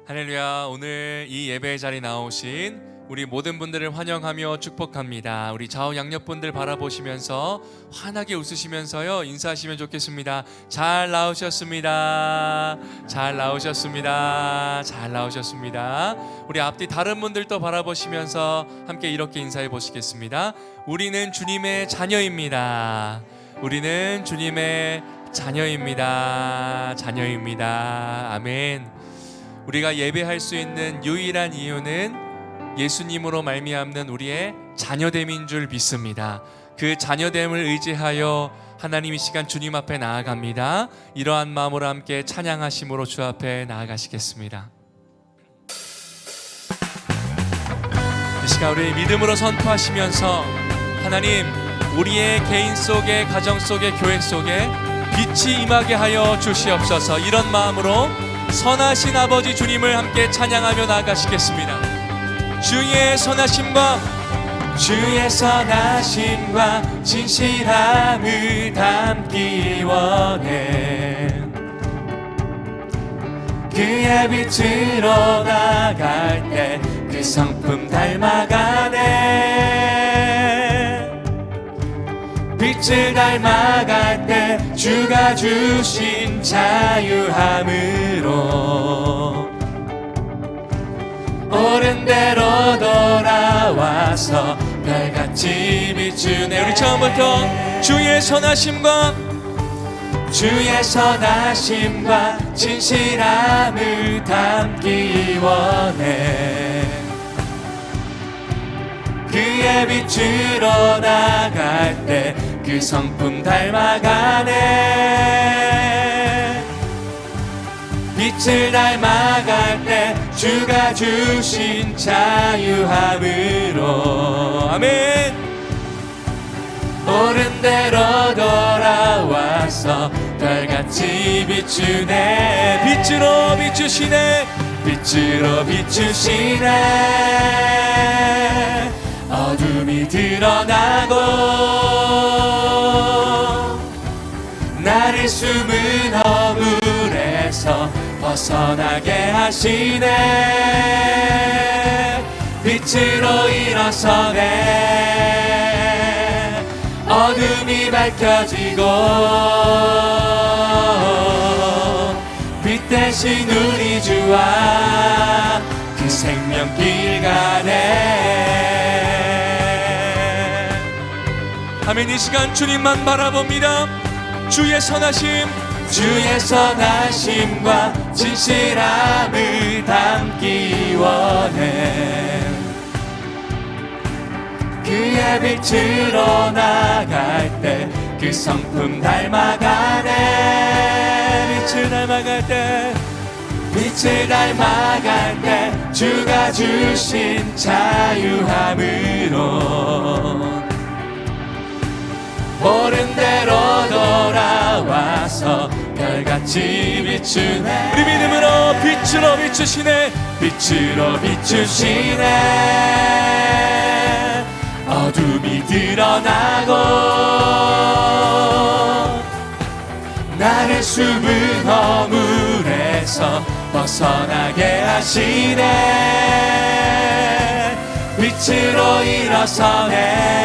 할렐루야. 오늘 이 예배의 자리에 나오신 우리 모든 분들을 환영하며 축복합니다. 우리 좌우 양옆분들 바라보시면서 환하게 웃으시면서요 인사하시면 좋겠습니다. 잘 나오셨습니다. 잘 나오셨습니다. 잘 나오셨습니다. 우리 앞뒤 다른 분들도 바라보시면서 함께 이렇게 인사해 보시겠습니다. 우리는 주님의 자녀입니다. 우리는 주님의 자녀입니다. 자녀입니다. 아멘. 우리가 예배할 수 있는 유일한 이유는 예수님으로 말미암는 우리의 자녀됨인 줄 믿습니다. 그 자녀됨을 의지하여 하나님 이 시간 주님 앞에 나아갑니다. 이러한 마음으로 함께 찬양하심으로 주 앞에 나아가시겠습니다. 이 시간 우리 믿음으로 선포하시면서 하나님, 우리의 개인 속에, 가정 속에, 교회 속에 빛이 임하게 하여 주시옵소서. 이런 마음으로 선하신 아버지 주님을 함께 찬양하며 나아가시겠습니다. 주의 선하심과 진실함을 담기 원해. 그의 빛으로 나갈 때 그 성품 닮아가네. 빛을 닮아갈 때 주가 주신 자유함으로 옳은 대로 돌아와서 별같이 비추네. 우리 처음부터 주의 선하심과 진실함을 담기 원해. 그의 빛으로 나갈 때 그 성품 닮아가네. 빛을 닮아갈 때 주가 주신 자유함으로 아멘. 옳은 대로 돌아와서 별같이 비추네. 빛으로 비추시네. 빛으로 비추시네. 어둠이 드러나고 나를 숨은 허물에서 벗어나게 하시네. 빛으로 일어서네. 어둠이 밝혀지고 빛 대신 우리 주와 그 생명길 가네. 아멘. 이 시간 주님만 바라봅니다. 주의 선하심과 진실함을 담기 원해. 그의 빛으로 나갈 때 그 성품 닮아가네. 빛을 닮아갈 때 주가 주신 자유함으로 옳은 대로 돌아와서 별같이 비추네. 우리 믿음으로 빛으로 비추시네. 빛으로 비추시네. 어둠이 드러나고 나를 숨은 허물에서 벗어나게 하시네. 빛으로 일어서네.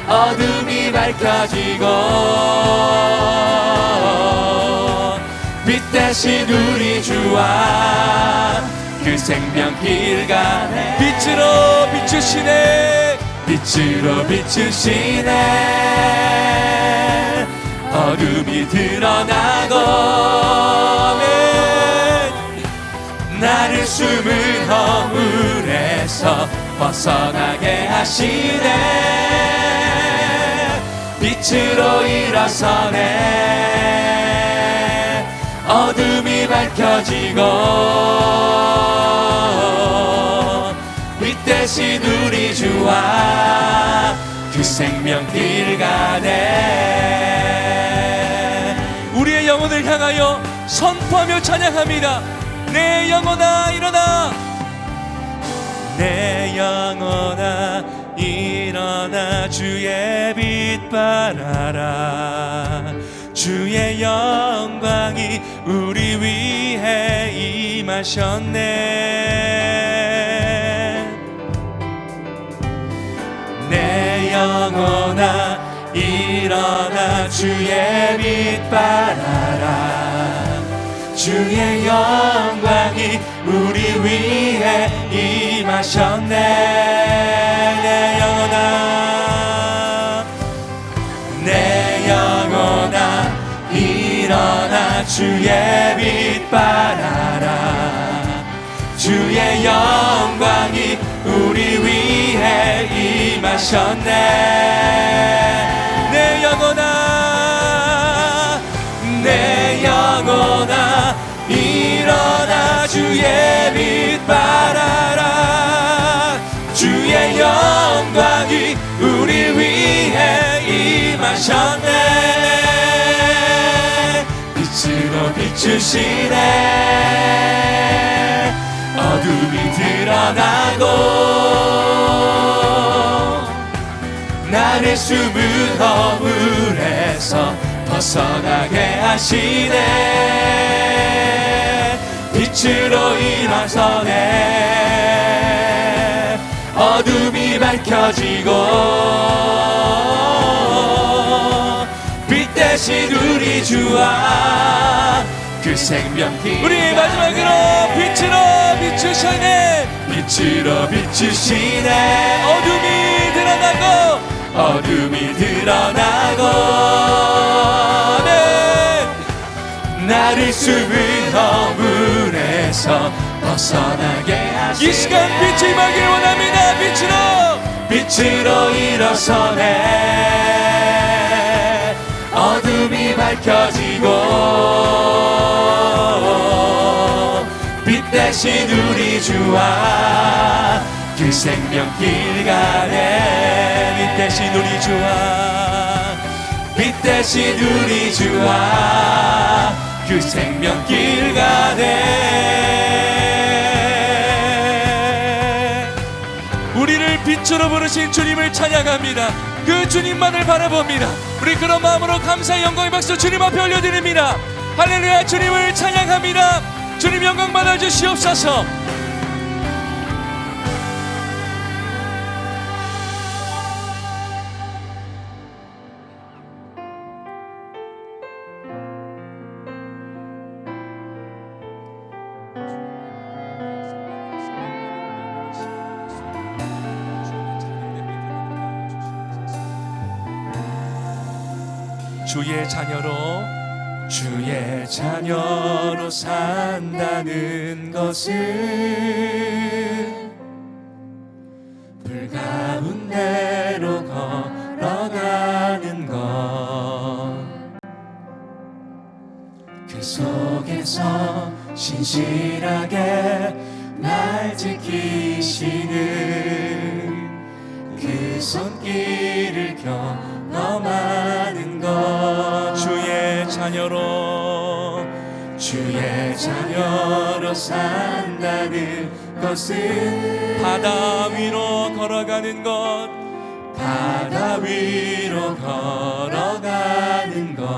어둠이 밝혀지고 빛 대신 우리 주와 그 생명길 가네. 빛으로 비추시네. 빛으로 비추시네. 어둠이 드러나고 나를 숨은 허물에서 벗어나게 하시네. 빛으로 일어서네. 어둠이 밝혀지고 빛 대신 우리 주와 그 생명길 가네. 우리의 영혼을 향하여 선포하며 찬양합니다. 내 영혼아 일어나. 내 영혼아 일어나 주의 빛 발하라. 주의 영광이 우리 위에 임하셨네. 내 영혼아 일어나 주의 빛 발하라. 주의 영광이 우리 위해 임하셨네. 내 영혼아, 내 영혼아 일어나 주의 빛 발하라. 주의 영광이 우리 위해 임하셨네. 내 영혼아, 내 영혼아 일어나 주의 빛 발하라. 주의 영광이 우리 위해 임하셨네. 빛으로 비추시네. 어둠이 드러나고 나를 숨은 허물에서 벗어나게 하시네. 빛으로 일어서네. 어둠이 밝혀지고 빛 대신 우리 주와 그 생명길. 우리 마지막으로 빛으로 비추시네. 빛으로 비추시네. 어둠이 드러나고 어둠이 드러나고 네. 나를 숨은 허물에서 벗어나게 하시네. 이 시간 빛이 임하길 원합니다. 빛으로 일어서네. 어둠이 밝혀지고 빛 대신 우리 주와 그 생명길 가네. 빛 대신 우리 주와 빛 대신 우리 주와 그 생명길 가네. 우리를 빛으로 부르신 주님을 찬양합니다. 그 주님만을 바라봅니다. 우리 그런 마음으로 감사의 영광의 박수 주님 앞에 올려드립니다. 할렐루야. 주님을 찬양합니다. 주님 영광 받아주시옵소서. 주의 자녀로 산다는 것은 불 가운데로 걸어가는 것, 그 속에서 신실하게 날 지키시는 그 손길을 경험하는 것. 주의 자녀로 산다는 것은 바다 위로 걸어가는 것, 바다 위로 걸어가는 것.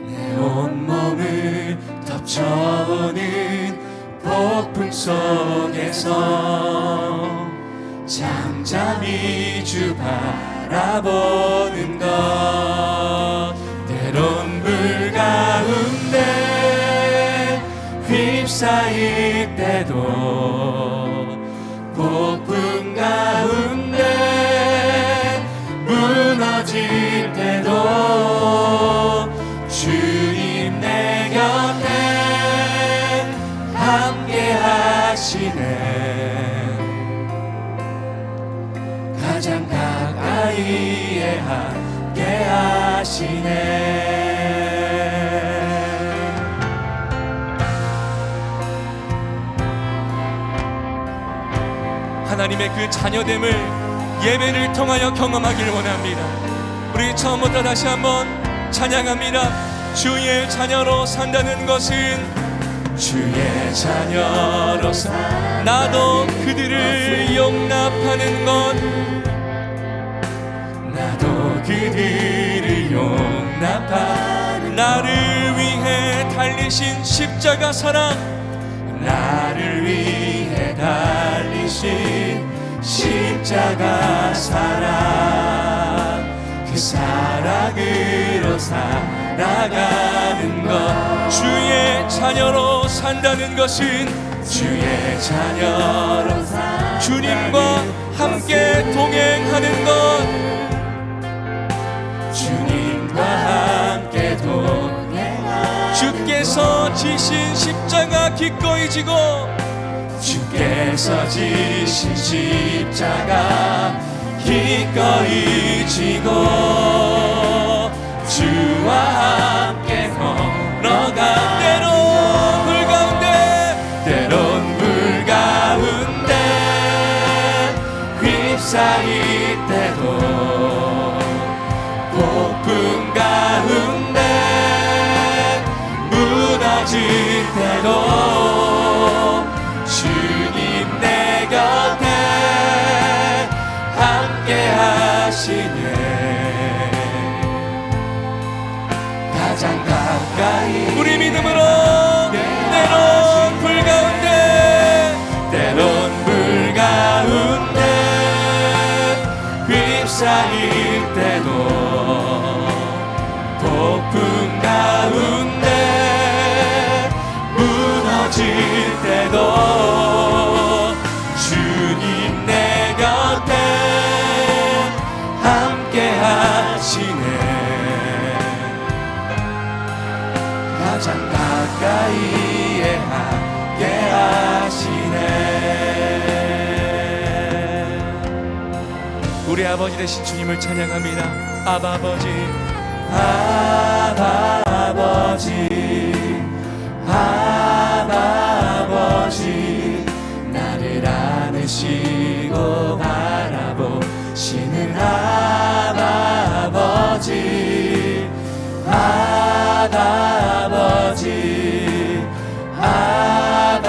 내 온몸을 덮쳐오는 폭풍 속에서 잠잠히 주 바라보는 것. 때론 물 가운데 휩싸일 때도, 폭풍 가운데 무너질 때도 주님 내 곁에 함께 하시네. 가장 가까이에 함께 하시네. 하나님의 그 자녀됨을 예배를 통하여 경험하기를 원합니다. 우리 처음부터 다시 한번 찬양합니다. 주의 자녀로 산다는 것은, 주의 자녀로 나도 그들을 용납하는 것, 나도 그들을 용납하는 나를 위해 달리신 십자가 사랑, 나를 위해 달리신 십자가 사랑, 그 사랑으로 살아가는 것, 주의 자녀로 산다는 것은 주의 자녀로 산다는 주님과 함께 동행하는 것, 주님과 함께 동행하는 주께서 지신 십자가 기꺼이 지고, 주께서 지신 십자가 기꺼이 지고, 주와 함께 걸어가, 때론 물 가운데, 때론 물 가운데 휩싸일 때도, 폭풍 가운데 무너질 때도 주님 내 곁에 함께 하시네. 가장 가까이 우리 믿음으로 때론 불 가운데, 때론 물 가운데 휩싸일 때도, 폭풍 가운데 무너질 때도 주님 내 곁에 함께 하시네. 가장 가까이에 함께 하시네. 우리 아버지 되신 주님을 찬양합니다. 아바 아버지, 아바 아버지, 아바 아버지, 나를 안으시고 바라보시는 아바 아버지, 아바 아버지, 아바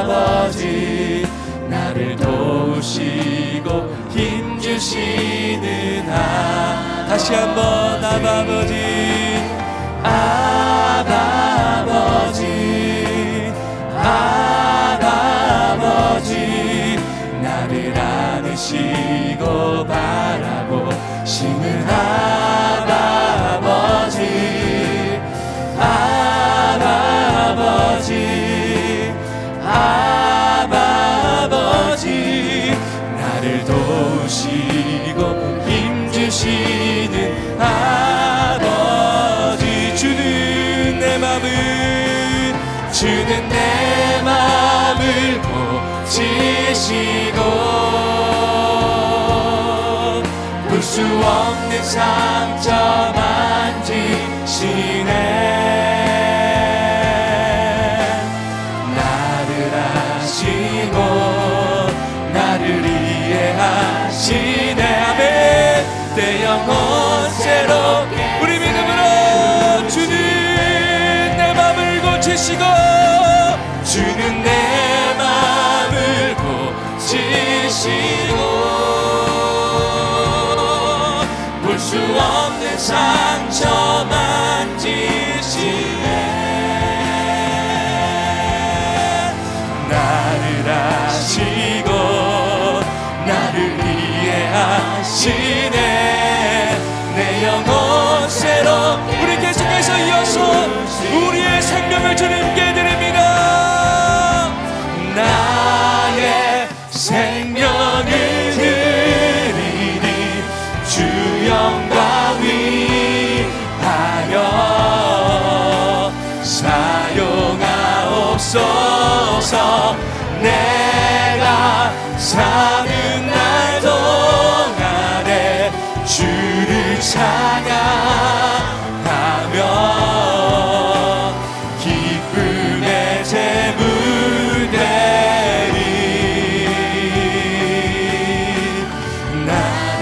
아버지, 나를 도우시고 힘주시는 다시 한번 아바 아버지, 아바 아버지, 아바 아버지, 나를 안으시고 바라보시는 아바 아버지, 아바 아버지, 아바 아버지, 나를 도우시고 힘주시는 아버지. 주는 내 맘을, 주는 내 맘을 고치시고, 볼 수 없는 상처 만지시네. 나를 아시고 나를 이해하시네. 아멘. 내 영혼 새롭게 우리 믿음으로 주는 내 맘을 고치시고, 주는 내 맘을 고치시고, 볼 수 없는 상처 만지시네. 나를 아시고 나를 이해하시네. 내 영혼 새롭게 우리 계속해서 이어서 우리의 생명을 주님께 드립니다. 나의 생명을 드리니 주 영광 위하여 사용하옵소서. 내가 사는 날 동안에 주를 찬양하며 기쁨의 제물 되리.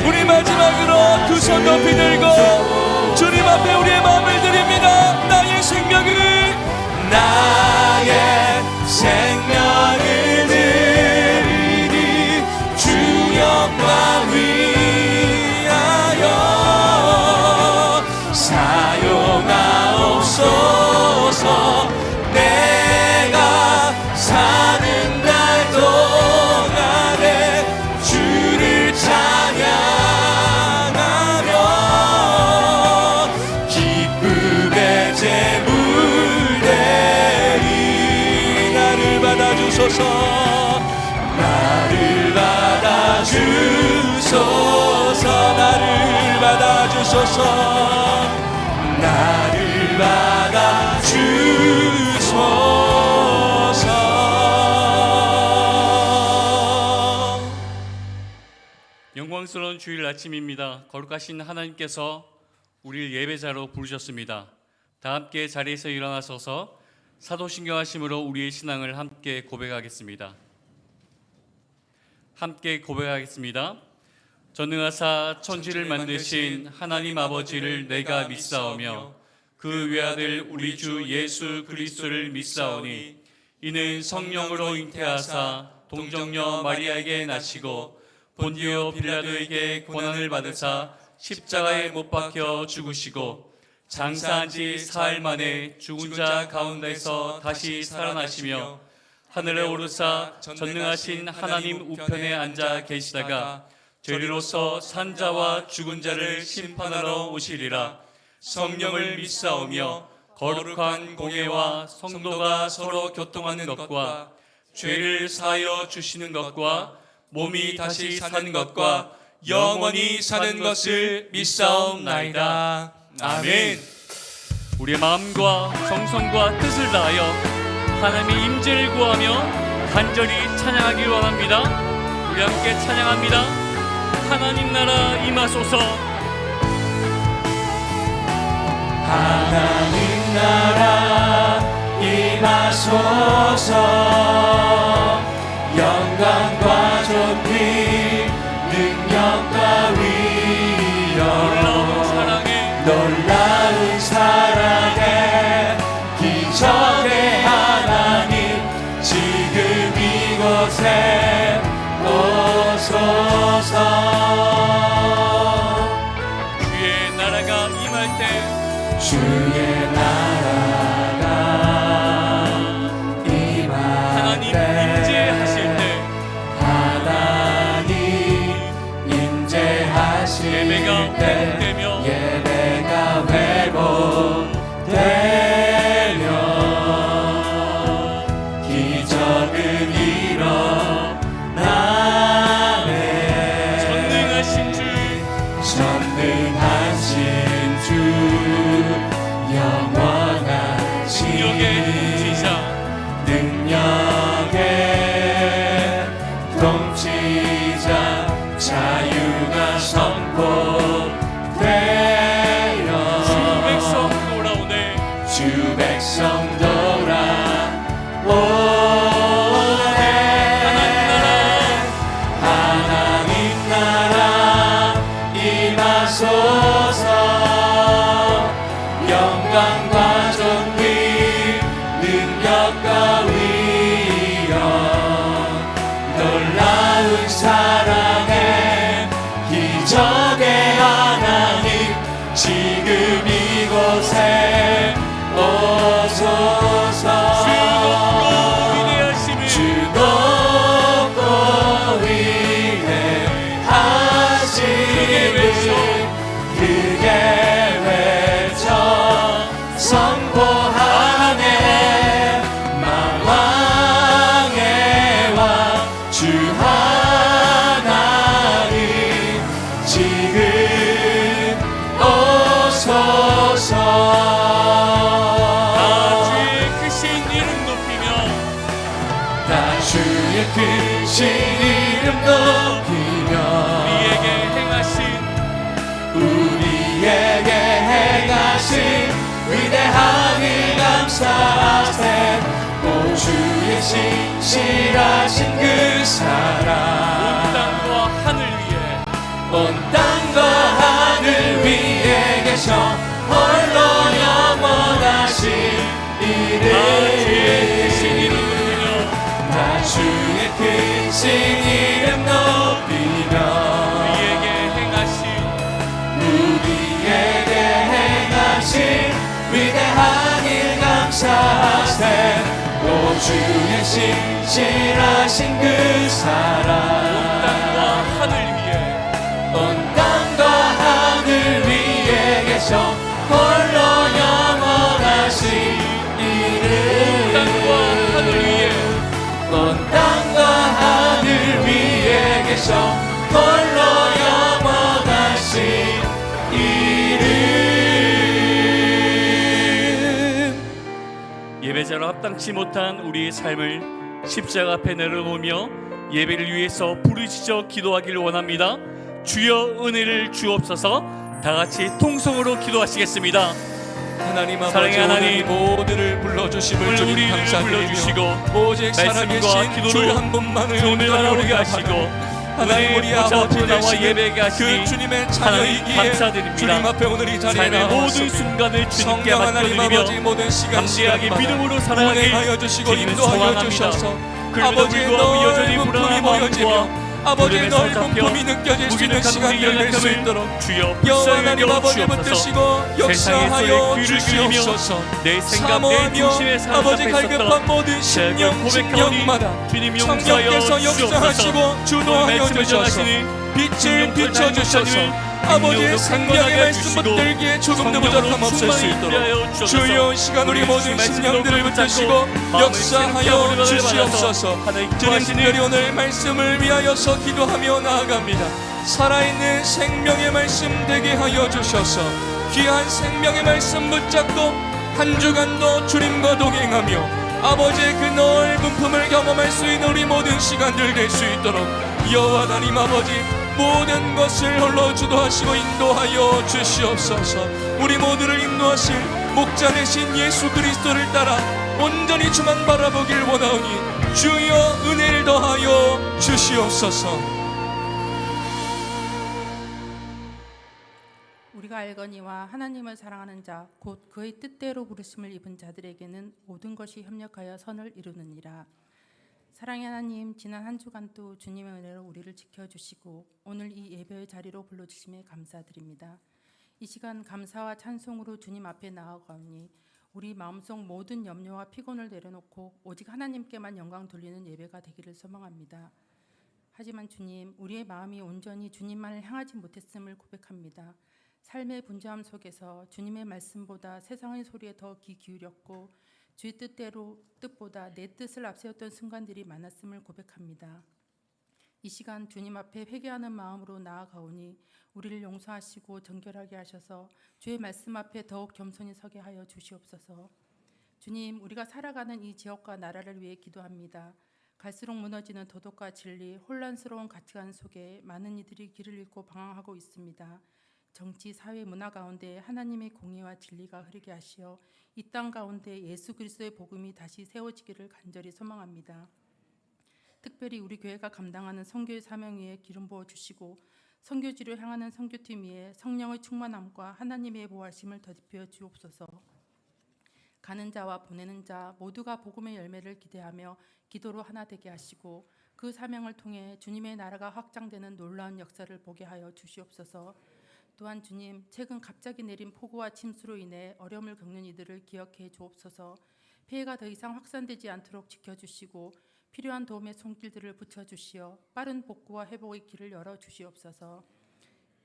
우리 마지막으로 두 손 높이 들고 주님 앞에 우리의 마음을 드립니다. 나의 생명을, 나의 생명을 드리니 주 영광 위하여 사용하옵소서. 받아주소서. 나를 받아주소서. 나를 받아주소서. 나를 받아주소서. 영광스러운 주일 아침입니다. 거룩하신 하나님께서 우리를 예배자로 부르셨습니다. 다 함께 자리에서 일어나셔서 사도신경하심으로 우리의 신앙을 함께 고백하겠습니다. 함께 고백하겠습니다. 전능하사 천지를 만드신 하나님 아버지를 내가 믿사오며 그 외아들 우리 주 예수 그리스도를 믿사오니 이는 성령으로 잉태하사 동정녀 마리아에게 나시고 본디오 빌라도에게 고난을 받으사 십자가에 못 박혀 죽으시고 장사한 지 사흘 만에 죽은 자 가운데서 다시 살아나시며 하늘에 오르사 전능하신 하나님 우편에 앉아 계시다가 저리로서 산자와 죽은 자를 심판하러 오시리라. 성령을 믿사오며 거룩한 공예와 성도가 서로 교통하는 것과 죄를 사하여 주시는 것과 몸이 다시 사는 것과 영원히 사는 것을 믿사옵나이다. 아멘. 우리의 마음과 정성과 뜻을 다하여 하나님의 임재를 구하며 간절히 찬양하길 원합니다. 우리 함께 찬양합니다. 하나님 나라 임하소서. 하나님 나라 임하소서. 영광과 존귀 능력과 위엄 놀라운 사랑에 기적의 하나님 지금 이곳에 오소서. 주의 나라가 임할 때 주의 나라가 임할 하나님 때 임재하실 때 하나님 임재하실 예배가 때 회복되며 예배가 회복되며 기적은 일어나네. 전능하신 주 전능하신 주 영원한 능력의 통치자 능력의 통치자 자유가 선포되어 주 백성 돌아오네. 주 백성 돌아오네. 하나님 나라 임하소서. 영광과 존귀 능력과 위엄 놀라운 사랑에 기적의 하나님 지금 이곳에 오소서. 주 높고 위대하시니 크게 외쳐 선포하네. 만왕의 왕 주 하나님 지금 오소서. 주의 크신 이름 높이며 다 주의 크신 이름 높이며 우리에게 행하신 위대한 일 감사하세. 오 주의 신실하신 그 사랑 땅과 하늘 위에 온 땅과 하늘 위에 계셔 홀로 영원하신 이름. 다 주의 크신 이름 높이며 우리에게 행하신 위대한 일 감사하세. 오 주의 신실하신 그 사랑 온 땅과 하늘 위에 계셔 홀로 영원하신 이름. 온 예배자로 합당치 못한 우리의 삶을 십자가 앞에 내려놓으며 예배를 위해서 부르짖어 기도하기를 원합니다. 주여 은혜를 주옵소서. 다 같이 통성으로 기도하시겠습니다. 하나님 아버지, 사랑의 하나님, 오늘 모두를 불러주심을 오늘 주님 우리를 감사드리며 불러주시고 오직 말씀과 살아계신 기도로 주 한 분만을 손을 바라보게 온전히 하시고 하나님 우리 아버지 앞으로 나와 되시는 예배하게 하시니 그 주님의 하나님 자녀이기에 감사드립니다. 주님 앞에 오늘 이 자리에 삶의 모든 나와서 순간을 주님께 성령 하나님 아버지 맡겨드리며 모든 시간 담대하게 믿음으로 살아가길 운행하여 주시고 주님을 인도하여 소망합니다. 주셔서 그럼에도 아버지의 불구하고 여전히 넓은 불안한 품이 보여지며 마음과 아버지의 불안에서 넓은 잡혀 품이 느껴질 수 있는 무기력한 시간들 우리의 될 수 연약함을 있도록 주여 여호와 불쌍히 하나님 아버지 여주옵소서. 붙드시고 세상의 역사하여 소리에 귀를 기울이며 주시옵소서. 내 생각 내 사모하며 중심에 아버지 사로잡혀 갈급한 있었던 모든 심령 고백하오니 심령마다 주님 용서하여 성령께서 주옵소서. 역사하시고 주도하여 말씀을 주셔서 전하시니 빛을 비춰주셔서 아버지의 생명의 말씀 붙들기에 조금도 부족함 없을 수 있도록 주여 시간 우리 모든 심령들을 붙드시고 역사하여 주시옵소서. 주님 특별히 오늘 말씀을 위하여서 기도하며 나아갑니다. 살아있는 생명의 말씀 되게 하여 주셔서 귀한 생명의 말씀 붙잡고 한 주간도 주님과 동행하며 아버지의 그 넓은 품을 경험할 수 있는 우리 모든 시간들 될 수 있도록 여호와 하나님 아버지 모든 것을 홀로 주도하시고 인도하여 주시옵소서. 우리 모두를 인도하실 목자 되신 예수 그리스도를 따라 온전히 주만 바라보길 원하오니 주여 은혜를 더하여 주시옵소서. 우리가 알거니와 하나님을 사랑하는 자 곧 그의 뜻대로 부르심을 입은 자들에게는 모든 것이 협력하여 선을 이루느니라. 사랑의 하나님, 지난 한 주간도 주님의 은혜로 우리를 지켜주시고 오늘 이 예배의 자리로 불러주심에 감사드립니다. 이 시간 감사와 찬송으로 주님 앞에 나아가오니 우리 마음속 모든 염려와 피곤을 내려놓고 오직 하나님께만 영광 돌리는 예배가 되기를 소망합니다. 하지만 주님, 우리의 마음이 온전히 주님만을 향하지 못했음을 고백합니다. 삶의 분주함 속에서 주님의 말씀보다 세상의 소리에 더 귀 기울였고 주의 뜻보다 내 뜻을 앞세웠던 순간들이 많았음을 고백합니다. 이 시간 주님 앞에 회개하는 마음으로 나아가오니 우리를 용서하시고 정결하게 하셔서 주의 말씀 앞에 더욱 겸손히 서게 하여 주시옵소서. 주님, 우리가 살아가는 이 지역과 나라를 위해 기도합니다. 갈수록 무너지는 도덕과 진리, 혼란스러운 가치관 속에 많은 이들이 길을 잃고 방황하고 있습니다. 정치, 사회, 문화 가운데 하나님의 공의와 진리가 흐르게 하시어 이 땅 가운데 예수 그리스도의 복음이 다시 세워지기를 간절히 소망합니다. 특별히 우리 교회가 감당하는 선교의 사명 위에 기름 부어 주시고 선교지로 향하는 선교팀 위에 성령의 충만함과 하나님의 보호하심을 더입혀 주옵소서. 가는 자와 보내는 자 모두가 복음의 열매를 기대하며 기도로 하나 되게 하시고 그 사명을 통해 주님의 나라가 확장되는 놀라운 역사를 보게 하여 주시옵소서. 또한 주님, 최근 갑자기 내린 폭우와 침수로 인해 어려움을 겪는 이들을 기억해 주옵소서. 피해가 더 이상 확산되지 않도록 지켜주시고 필요한 도움의 손길들을 붙여주시어 빠른 복구와 회복의 길을 열어주시옵소서.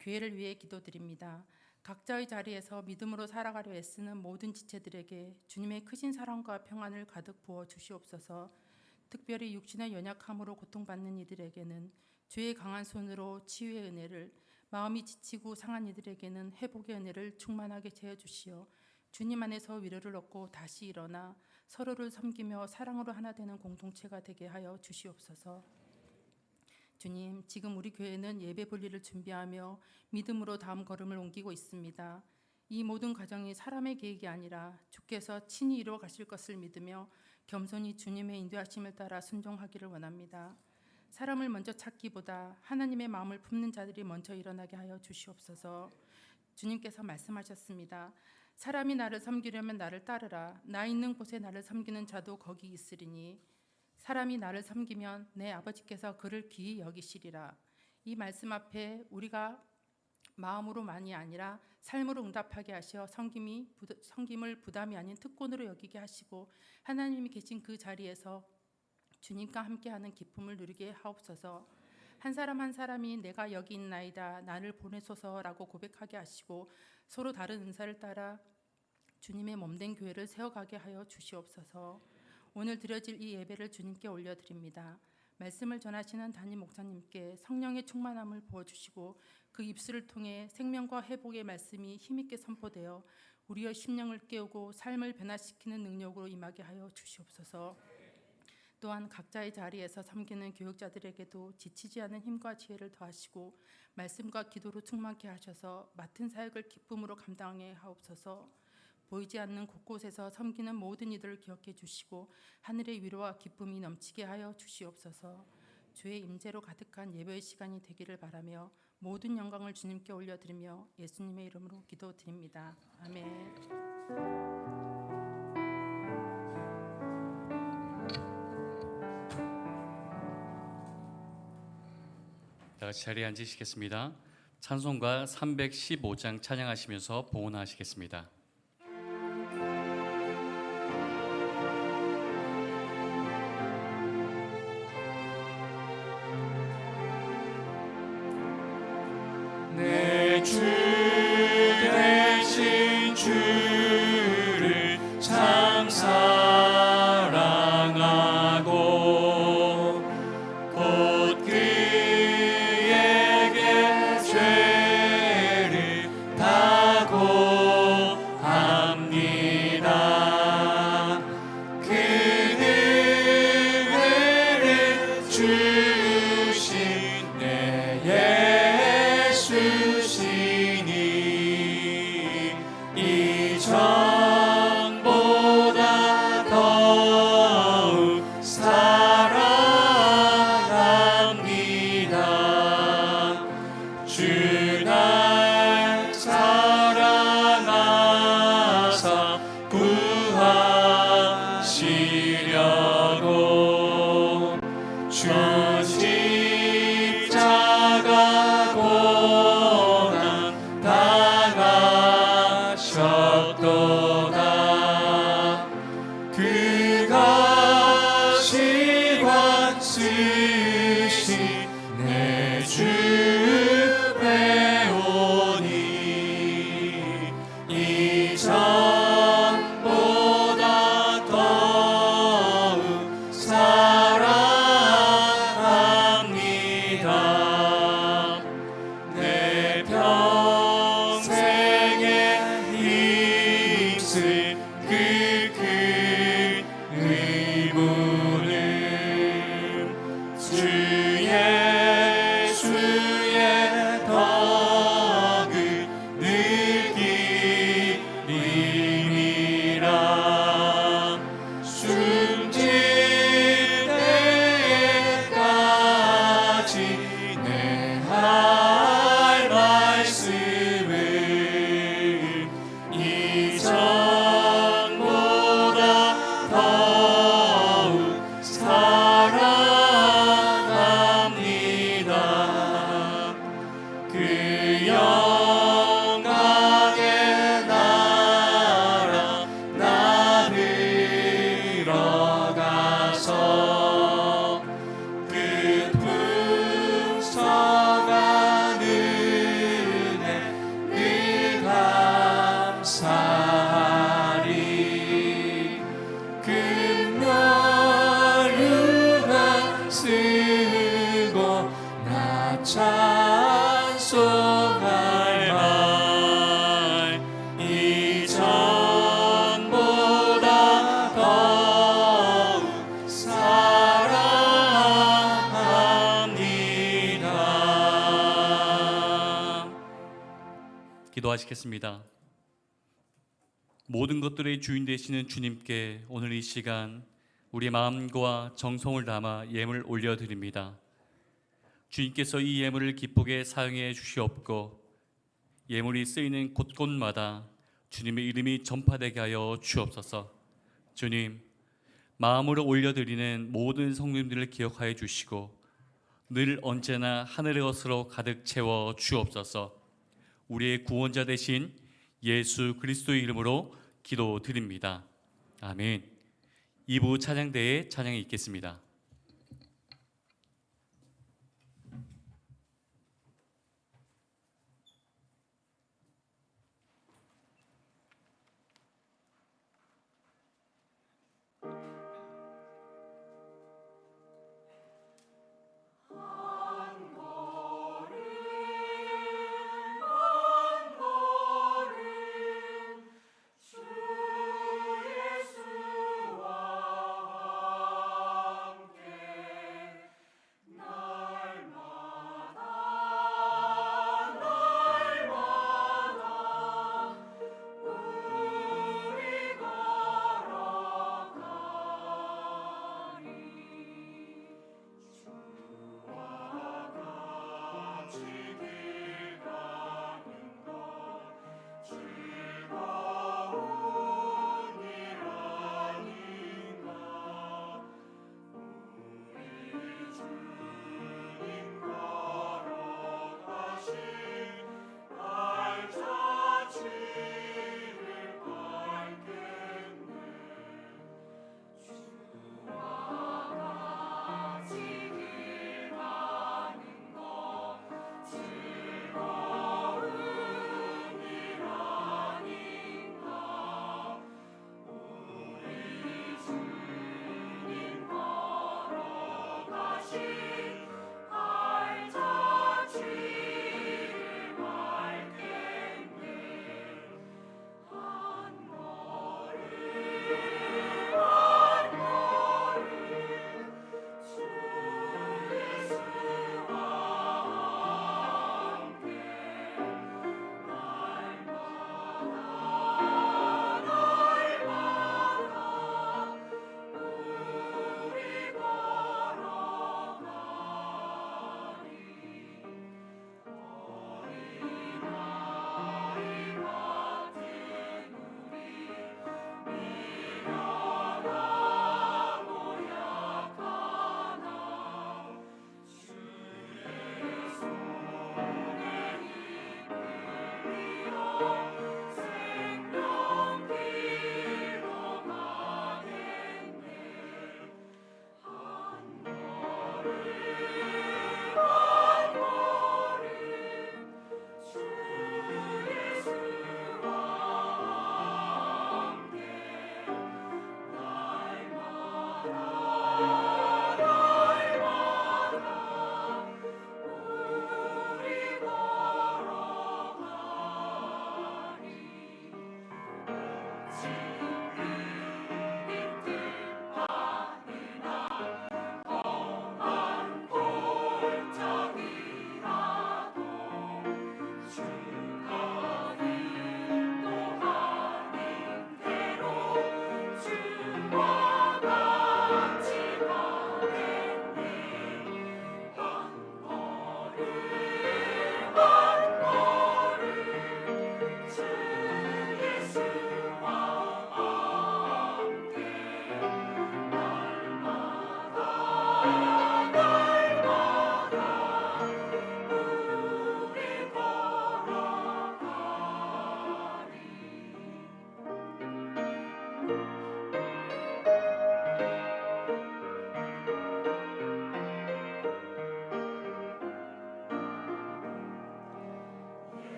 교회를 위해 기도드립니다. 각자의 자리에서 믿음으로 살아가려 애쓰는 모든 지체들에게 주님의 크신 사랑과 평안을 가득 부어 주시옵소서. 특별히 육신의 연약함으로 고통받는 이들에게는 주의 강한 손으로 치유의 은혜를, 마음이 지치고 상한 이들에게는 회복의 은혜를 충만하게 채워주시어 주님 안에서 위로를 얻고 다시 일어나 서로를 섬기며 사랑으로 하나 되는 공동체가 되게 하여 주시옵소서. 주님, 지금 우리 교회는 예배 분리를 준비하며 믿음으로 다음 걸음을 옮기고 있습니다. 이 모든 과정이 사람의 계획이 아니라 주께서 친히 이루어 가실 것을 믿으며 겸손히 주님의 인도하심을 따라 순종하기를 원합니다. 사람을 먼저 찾기보다 하나님의 마음을 품는 자들이 먼저 일어나게 하여 주시옵소서. 주님께서 말씀하셨습니다. 사람이 나를 섬기려면 나를 따르라. 나 있는 곳에 나를 섬기는 자도 거기 있으리니 사람이 나를 섬기면 내 아버지께서 그를 귀히 여기시리라. 이 말씀 앞에 우리가 마음으로만이 아니라 삶으로 응답하게 하시어 섬김을 부담이 아닌 특권으로 여기게 하시고 하나님이 계신 그 자리에서 주님과 함께하는 기쁨을 누리게 하옵소서. 한 사람 한 사람이 내가 여기 있나이다 나를 보내소서라고 고백하게 하시고 서로 다른 은사를 따라 주님의 몸된 교회를 세워가게 하여 주시옵소서. 오늘 드려질 이 예배를 주님께 올려드립니다. 말씀을 전하시는 담임 목사님께 성령의 충만함을 부어주시고 그 입술을 통해 생명과 회복의 말씀이 힘있게 선포되어 우리의 심령을 깨우고 삶을 변화시키는 능력으로 임하게 하여 주시옵소서. 또한 각자의 자리에서 섬기는 교육자들에게도 지치지 않은 힘과 지혜를 더하시고 말씀과 기도로 충만케 하셔서 맡은 사역을 기쁨으로 감당해 하옵소서. 보이지 않는 곳곳에서 섬기는 모든 이들을 기억해 주시고 하늘의 위로와 기쁨이 넘치게 하여 주시옵소서. 주의 임재로 가득한 예배의 시간이 되기를 바라며 모든 영광을 주님께 올려드리며 예수님의 이름으로 기도드립니다. 아멘. 다 같이 자리에 앉으시겠습니다. 찬송가 315장 찬양하시면서 봉헌하시겠습니다. 내 주 대신 주를 참 사랑하고 곧 그에게 죄를 다고 합니다. 그는 은혜를 주신 내 예수시니 이전보다 더욱 사랑합니다. 주 날 사랑하사 구하시려고 주 십자가 고난 당하셨도다. 그가 시관 쓰신 내 주 배우니 이전보다 더욱 사랑합니다. 내 평생에 힘쓸 그 큰 의무는 주 예수의 덕을 늘 기림이라. 숨질 때까지 내 할 말씀을 이전보다 더욱 사랑합니다. 그 영광의 나라 나 들어가서 그 풍성한 은혜 늘 감사하리. 금요루가 쓰고 나 찬송할 말 이전보다 더욱 사랑합니다. 기도하시겠습니다. 모든 것들의 주인 되시는 주님께 오늘 이 시간 우리 마음과 정성을 담아 예물 올려드립니다. 주님께서 이 예물을 기쁘게 사용해 주시옵고 예물이 쓰이는 곳곳마다 주님의 이름이 전파되게 하여 주옵소서. 주님, 마음으로 올려드리는 모든 성도님들을 기억하여 주시고 늘 언제나 하늘의 것으로 가득 채워 주옵소서. 우리의 구원자 되신 예수 그리스도의 이름으로 기도드립니다. 아멘. 2부 찬양대에 찬양이 있겠습니다.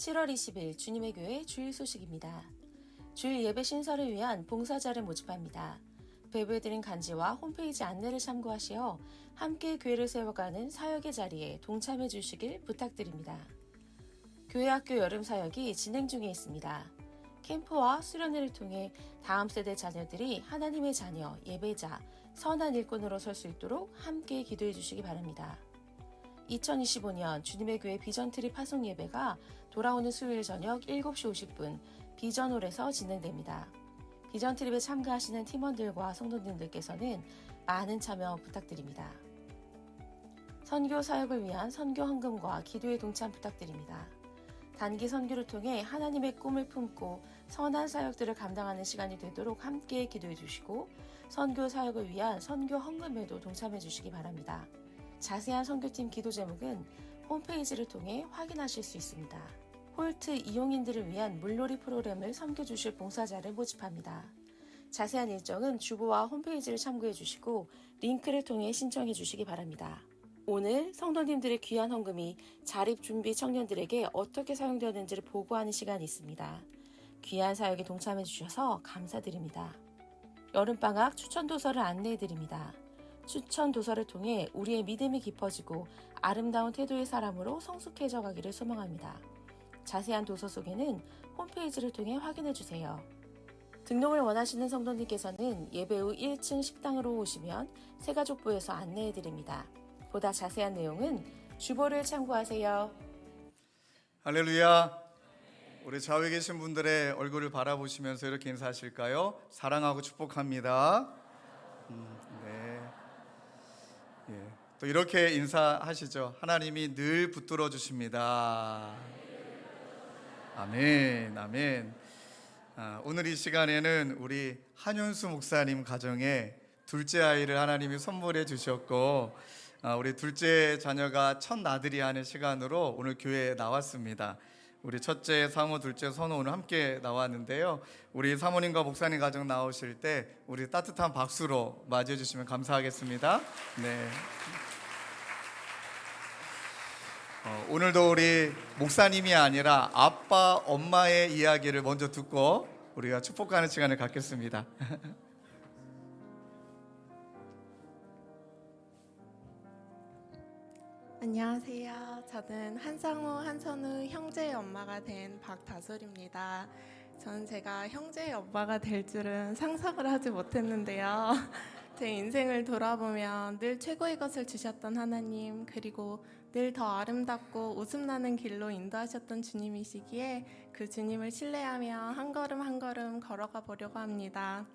7월 20일 주님의 교회 주일 소식입니다. 주일 예배 신설을 위한 봉사자를 모집합니다. 배부해드린 간지와 홈페이지 안내를 참고하시어 함께 교회를 세워가는 사역의 자리에 동참해 주시길 부탁드립니다. 교회학교 여름 사역이 진행 중에 있습니다. 캠프와 수련회를 통해 다음 세대 자녀들이 하나님의 자녀, 예배자, 선한 일꾼으로 설 수 있도록 함께 기도해 주시기 바랍니다. 2025년 주님의 교회 비전트립 파송 예배가 돌아오는 수요일 저녁 7시 50분 비전홀에서 진행됩니다. 비전트립에 참가하시는 팀원들과 성도님들께서는 많은 참여 부탁드립니다. 선교 사역을 위한 선교 헌금과 기도에 동참 부탁드립니다. 단기 선교를 통해 하나님의 꿈을 품고 선한 사역들을 감당하는 시간이 되도록 함께 기도해 주시고 선교 사역을 위한 선교 헌금에도 동참해 주시기 바랍니다. 자세한 선교팀 기도 제목은 홈페이지를 통해 확인하실 수 있습니다. 홀트 이용인들을 위한 물놀이 프로그램을 섬겨주실 봉사자를 모집합니다. 자세한 일정은 주보와 홈페이지를 참고해 주시고 링크를 통해 신청해 주시기 바랍니다. 오늘 성도님들의 귀한 헌금이 자립준비 청년들에게 어떻게 사용되었는지를 보고하는 시간이 있습니다. 귀한 사역에 동참해 주셔서 감사드립니다. 여름방학 추천도서를 안내해 드립니다. 추천도서를 통해 우리의 믿음이 깊어지고 아름다운 태도의 사람으로 성숙해져 가기를 소망합니다. 자세한 도서 소개는 홈페이지를 통해 확인해 주세요. 등록을 원하시는 성도님께서는 예배 후 1층 식당으로 오시면 새가족부에서 안내해 드립니다. 보다 자세한 내용은 주보를 참고하세요. 할렐루야. 우리 좌우에 계신 분들의 얼굴을 바라보시면서 이렇게 인사하실까요? 사랑하고 축복합니다. 네. 예. 또 이렇게 인사하시죠. 하나님이 늘 붙들어 주십니다. 아멘, 아멘. 오늘 이 시간에는 우리 한윤수 목사님 가정에 둘째 아이를 하나님이 선물해 주셨고, 우리 둘째 자녀가 첫 나들이 하는 시간으로 오늘 교회에 나왔습니다. 우리 첫째 사모, 둘째 선호 오늘 함께 나왔는데요. 우리 사모님과 목사님 가정 나오실 때 우리 따뜻한 박수로 맞이해 주시면 감사하겠습니다. 네. 오늘도 우리 목사님이 아니라 아빠, 엄마의 이야기를 먼저 듣고 우리가 축복하는 시간을 갖겠습니다. 안녕하세요. 저는 한상우, 한선우 형제의 엄마가 된 박다솔입니다. 저는 제가 형제의 엄마가 될 줄은 상상을 하지 못했는데요. 제 인생을 돌아보면 늘 최고의 것을 주셨던 하나님, 그리고 늘 더 아름답고 웃음나는 길로 인도하셨던 주님이시기에 그 주님을 신뢰하며 한 걸음 한 걸음 걸어가 보려고 합니다.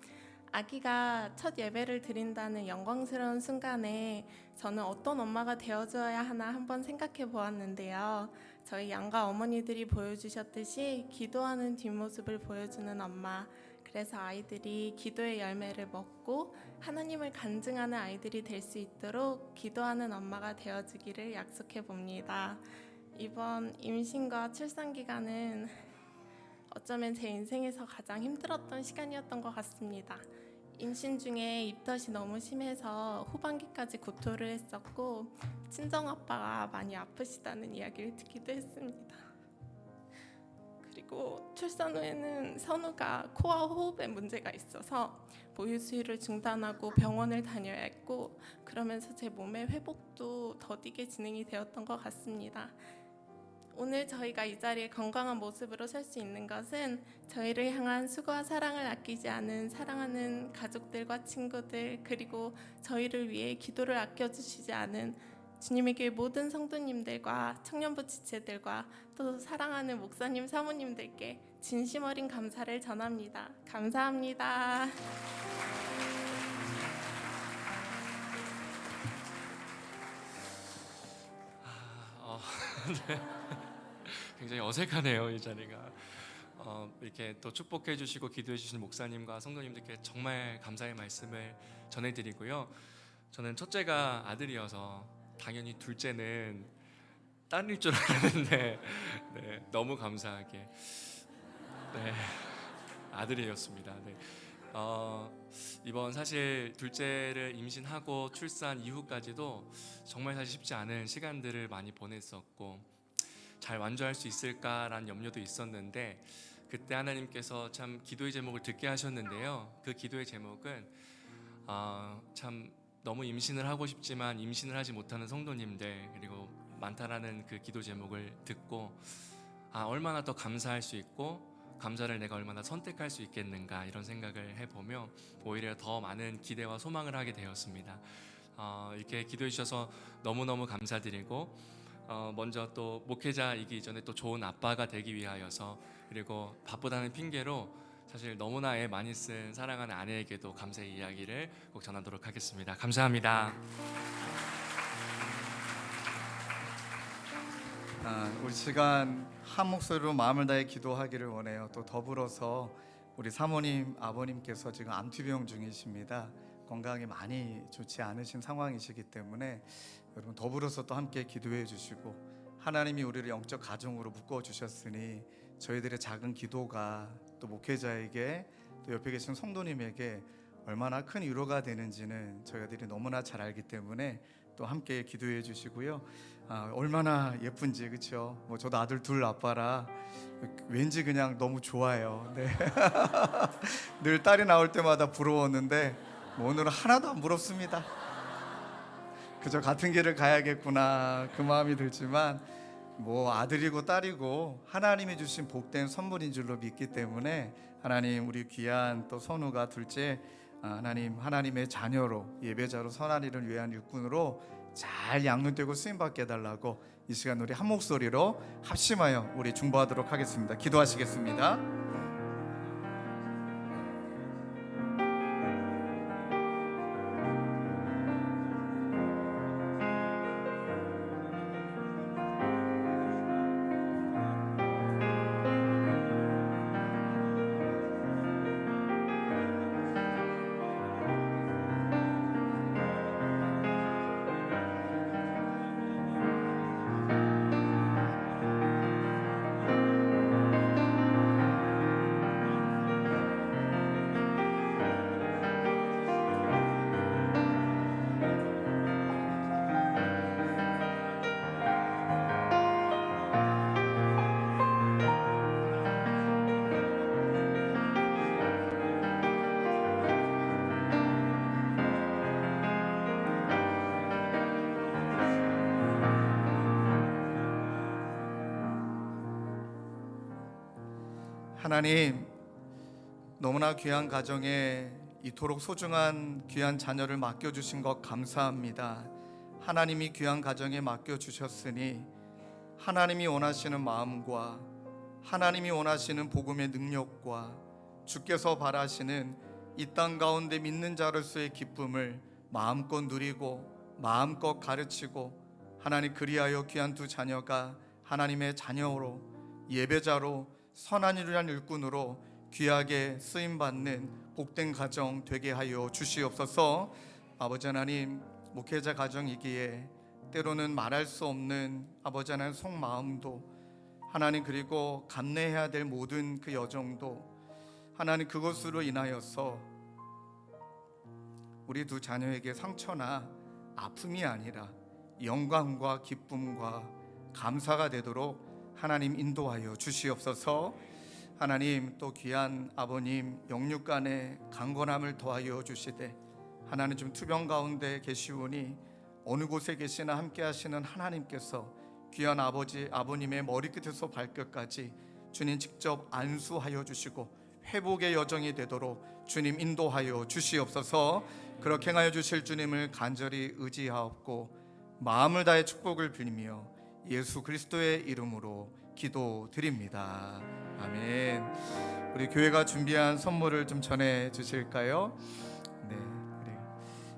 아기가 첫 예배를 드린다는 영광스러운 순간에 저는 어떤 엄마가 되어줘야 하나 한번 생각해 보았는데요. 저희 양가 어머니들이 보여주셨듯이 기도하는 뒷모습을 보여주는 엄마, 그래서 아이들이 기도의 열매를 먹고 하나님을 간증하는 아이들이 될 수 있도록 기도하는 엄마가 되어주기를 약속해 봅니다. 이번 임신과 출산 기간은 어쩌면 제 인생에서 가장 힘들었던 시간이었던 것 같습니다. 임신 중에 입덧이 너무 심해서 후반기까지 구토를 했었고 친정아빠가 많이 아프시다는 이야기를 듣기도 했습니다. 그리고 출산 후에는 선우가 코와 호흡에 문제가 있어서 모유 수유를 중단하고 병원을 다녀야 했고, 그러면서 제 몸의 회복도 더디게 진행이 되었던 것 같습니다. 오늘 저희가 이 자리에 건강한 모습으로 설 수 있는 것은 저희를 향한 수고와 사랑을 아끼지 않은 사랑하는 가족들과 친구들, 그리고 저희를 위해 기도를 아껴주시지 않은 주님의 교회 모든 성도님들과 청년부 지체들과 또 사랑하는 목사님, 사모님들께 진심 어린 감사를 전합니다. 감사합니다. 네. 굉장히 어색하네요, 이 자리가. 이렇게 또 축복해 주시고 기도해 주신 목사님과 성도님들께 정말 감사의 말씀을 전해드리고요. 저는 첫째가 아들이어서 당연히 둘째는 딸일 줄 알았는데 네, 너무 감사하게 네, 아들이었습니다. 네. 이번 사실 둘째를 임신하고 출산 이후까지도 정말 사실 쉽지 않은 시간들을 많이 보냈었고, 잘 완주할 수 있을까라는 염려도 있었는데 그때 하나님께서 참 기도의 제목을 듣게 하셨는데요. 그 기도의 제목은 참 너무 임신을 하고 싶지만 임신을 하지 못하는 성도님들 그리고 많다라는 그 기도 제목을 듣고 얼마나 더 감사할 수 있고 감사를 내가 얼마나 선택할 수 있겠는가 이런 생각을 해보며 오히려 더 많은 기대와 소망을 하게 되었습니다. 이렇게 기도해 주셔서 너무너무 감사드리고 먼저 또 목회자이기 전에 또 좋은 아빠가 되기 위하여서 그리고 바쁘다는 핑계로 사실 너무나 애 많이 쓴 사랑하는 아내에게도 감사의 이야기를 꼭 전하도록 하겠습니다. 감사합니다. 우리 시간 한 목소리로 마음을 다해 기도하기를 원해요. 또 더불어서 우리 사모님, 아버님께서 지금 암투병 중이십니다. 건강이 많이 좋지 않으신 상황이시기 때문에 여러분 더불어서 또 함께 기도해 주시고 하나님이 우리를 영적 가정으로 묶어 주셨으니 저희들의 작은 기도가 또 목회자에게 또 옆에 계신 성도님에게 얼마나 큰 위로가 되는지는 저희들이 너무나 잘 알기 때문에 또 함께 기도해 주시고요. 얼마나 예쁜지 그렇죠? 저도 아들 둘 아빠라 왠지 그냥 너무 좋아요. 네. 늘 딸이 나올 때마다 부러웠는데 오늘은 하나도 안 부럽습니다. 그저 같은 길을 가야겠구나 그 마음이 들지만 아들이고 딸이고 하나님이 주신 복된 선물인 줄로 믿기 때문에 하나님 우리 귀한 또 선우가 둘째 하나님의 자녀로 예배자로 선한 일을 위한 일꾼으로 잘 양육되고 쓰임받게 해달라고 이 시간 우리 한 목소리로 합심하여 우리 중보하도록 하겠습니다. 기도하시겠습니다. 하나님 너무나 귀한 가정에 이토록 소중한 귀한 자녀를 맡겨주신 것 감사합니다. 하나님이 귀한 가정에 맡겨주셨으니 하나님이 원하시는 마음과 하나님이 원하시는 복음의 능력과 주께서 바라시는 이 땅 가운데 믿는 자로서의 기쁨을 마음껏 누리고 마음껏 가르치고 하나님 그리하여 귀한 두 자녀가 하나님의 자녀로 예배자로 선한 일을 위한 일꾼으로 귀하게 쓰임받는 복된 가정 되게 하여 주시옵소서. 아버지 하나님 목회자 가정이기에 때로는 말할 수 없는 아버지 하나님 속마음도 하나님 그리고 감내해야 될 모든 그 여정도 하나님 그것으로 인하여서 우리 두 자녀에게 상처나 아픔이 아니라 영광과 기쁨과 감사가 되도록 하나님 인도하여 주시옵소서. 하나님 또 귀한 아버님 영육간의 강건함을 더하여 주시되 하나님 좀 투병 가운데 계시오니 어느 곳에 계시나 함께 하시는 하나님께서 귀한 아버님의 머리끝에서 발끝까지 주님 직접 안수하여 주시고 회복의 여정이 되도록 주님 인도하여 주시옵소서. 그렇게 행하여 주실 주님을 간절히 의지하옵고 마음을 다해 축복을 빌며 예수 그리스도의 이름으로 기도드립니다. 아멘. 우리 교회가 준비한 선물을 좀 전해 주실까요? 네,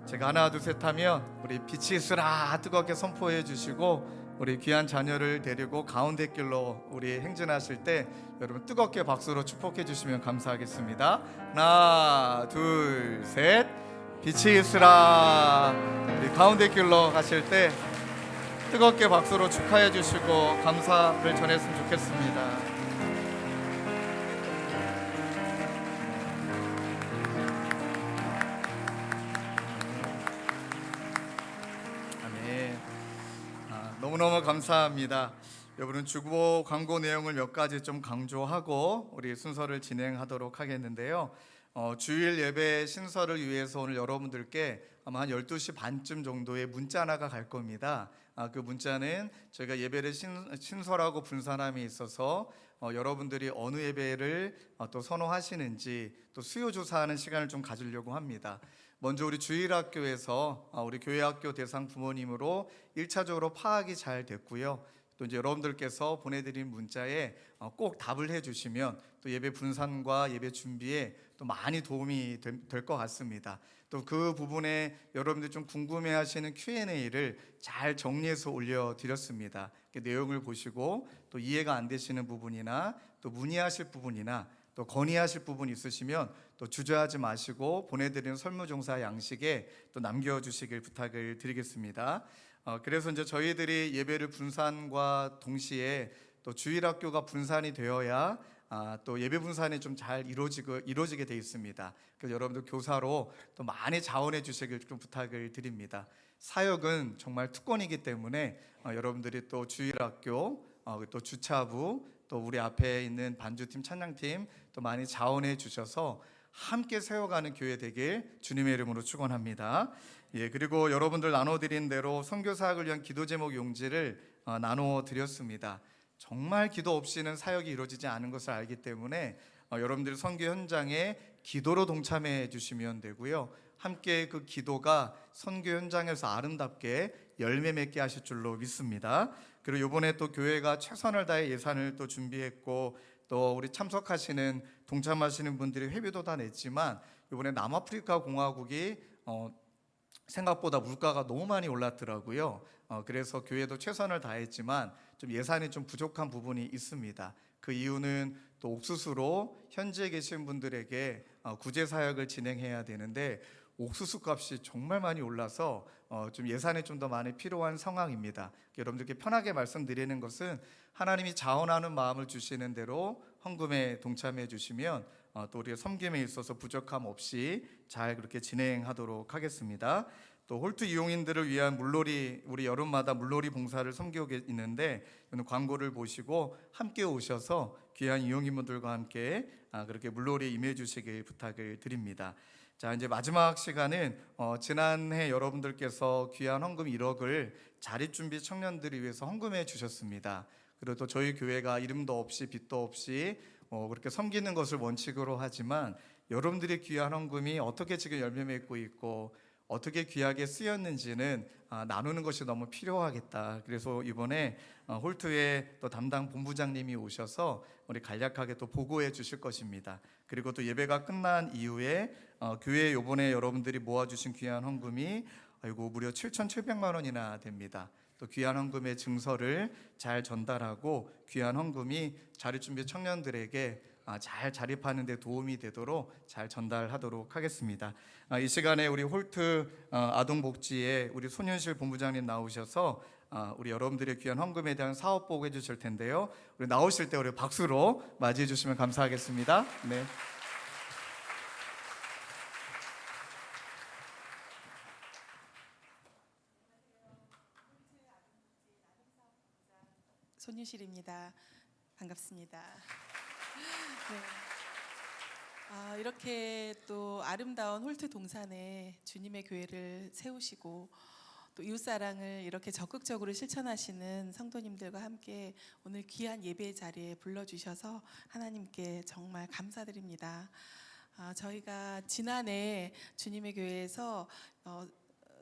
제가 하나 둘 셋 하면 우리 빛이 있으라 뜨겁게 선포해 주시고 우리 귀한 자녀를 데리고 가운데 길로 우리 행진하실 때 여러분 뜨겁게 박수로 축복해 주시면 감사하겠습니다. 하나 둘 셋. 빛이 있으라. 우리 가운데 길로 가실 때 뜨겁게 박수로 축하해 주시고 감사를 전했으면 좋겠습니다. 아멘. 너무너무 감사합니다. 여러분 주보 광고 내용을 몇 가지 좀 강조하고 우리 순서를 진행하도록 하겠는데요. 주일 예배 신설을 위해서 오늘 여러분들께 아마 한 12시 반쯤 정도의 문자 하나가 갈 겁니다. 그 문자는 저희가 예배를 신설하고 분산함에 있어서 여러분들이 어느 예배를 또 선호하시는지 또 수요 조사하는 시간을 좀 가지려고 합니다. 먼저 우리 주일학교에서 우리 교회학교 대상 부모님으로 1차적으로 파악이 잘 됐고요. 또 이제 여러분들께서 보내드린 문자에 꼭 답을 해주시면 또 예배 분산과 예배 준비에 또 많이 도움이 될 것 같습니다. 또 그 부분에 여러분들 좀 궁금해하시는 Q&A를 잘 정리해서 올려드렸습니다. 그 내용을 보시고 또 이해가 안 되시는 부분이나 또 문의하실 부분이나 또 건의하실 부분 있으시면 또 주저하지 마시고 보내드리는 설문조사 양식에 또 남겨주시길 부탁을 드리겠습니다. 그래서 이제 저희들이 예배를 분산과 동시에 또 주일학교가 분산이 되어야 또 예배 분산이 좀 잘 이루어지게 되어 있습니다. 그래서 여러분들 교사로 또 많이 자원해 주시길 좀 부탁을 드립니다. 사역은 정말 특권이기 때문에 여러분들이 또 주일학교 또 주차부 또 우리 앞에 있는 반주팀 찬양팀 또 많이 자원해 주셔서 함께 세워가는 교회 되길 주님의 이름으로 축원합니다. 그리고 여러분들 나눠드린 대로 선교사역을 위한 기도 제목 용지를 나눠드렸습니다. 정말 기도 없이는 사역이 이루어지지 않은 것을 알기 때문에 여러분들 선교 현장에 기도로 동참해 주시면 되고요. 함께 그 기도가 선교 현장에서 아름답게 열매 맺게 하실 줄로 믿습니다. 그리고 이번에 또 교회가 최선을 다해 예산을 또 준비했고 또 우리 참석하시는 동참하시는 분들이 회비도 다 냈지만 이번에 남아프리카 공화국이 생각보다 물가가 너무 많이 올랐더라고요. 그래서 교회도 최선을 다했지만 좀 예산이 좀 부족한 부분이 있습니다. 그 이유는 또 옥수수로 현지에 계신 분들에게 구제 사역을 진행해야 되는데 옥수수 값이 정말 많이 올라서 좀 예산이 좀 더 많이 필요한 상황입니다. 여러분들께 편하게 말씀드리는 것은 하나님이 자원하는 마음을 주시는 대로 헌금에 동참해 주시면 또 우리의 섬김에 있어서 부족함 없이 잘 그렇게 진행하도록 하겠습니다. 또 홀트 이용인들을 위한 물놀이, 우리 여름마다 물놀이 봉사를 섬기고 있는데 오늘 광고를 보시고 함께 오셔서 귀한 이용인분들과 함께 그렇게 물놀이에 임해 주시길 부탁을 드립니다. 자, 이제 마지막 시간은 지난해 여러분들께서 귀한 헌금 1억을 자립준비 청년들을 위해서 헌금해 주셨습니다. 그리고 또 저희 교회가 이름도 없이 빚도 없이 그렇게 섬기는 것을 원칙으로 하지만 여러분들의 귀한 헌금이 어떻게 지금 열매 맺고 있고 어떻게 귀하게 쓰였는지는 나누는 것이 너무 필요하겠다. 그래서 이번에 홀트에 또 담당 본부장님이 오셔서 우리 간략하게 또 보고해 주실 것입니다. 그리고 또 예배가 끝난 이후에 교회에 이번에 여러분들이 모아주신 귀한 헌금이 무려 7,700만 원이나 됩니다. 또 귀한 헌금의 증서를 잘 전달하고 귀한 헌금이 자립준비 청년들에게 잘 자립하는 데 도움이 되도록 잘 전달하도록 하겠습니다. 이 시간에 우리 홀트 아동복지에 우리 손윤실 본부장님 나오셔서 우리 여러분들의 귀한 헌금에 대한 사업 보고 해주실 텐데요. 우리 나오실 때 우리 박수로 맞이해 주시면 감사하겠습니다. 네. 손유실입니다. 반갑습니다. 네. 이렇게 또 아름다운 홀트 동산에 주님의 교회를 세우시고 또 이웃사랑을 이렇게 적극적으로 실천하시는 성도님들과 함께 오늘 귀한 예배 자리에 불러주셔서 하나님께 정말 감사드립니다. 저희가 지난해 주님의 교회에서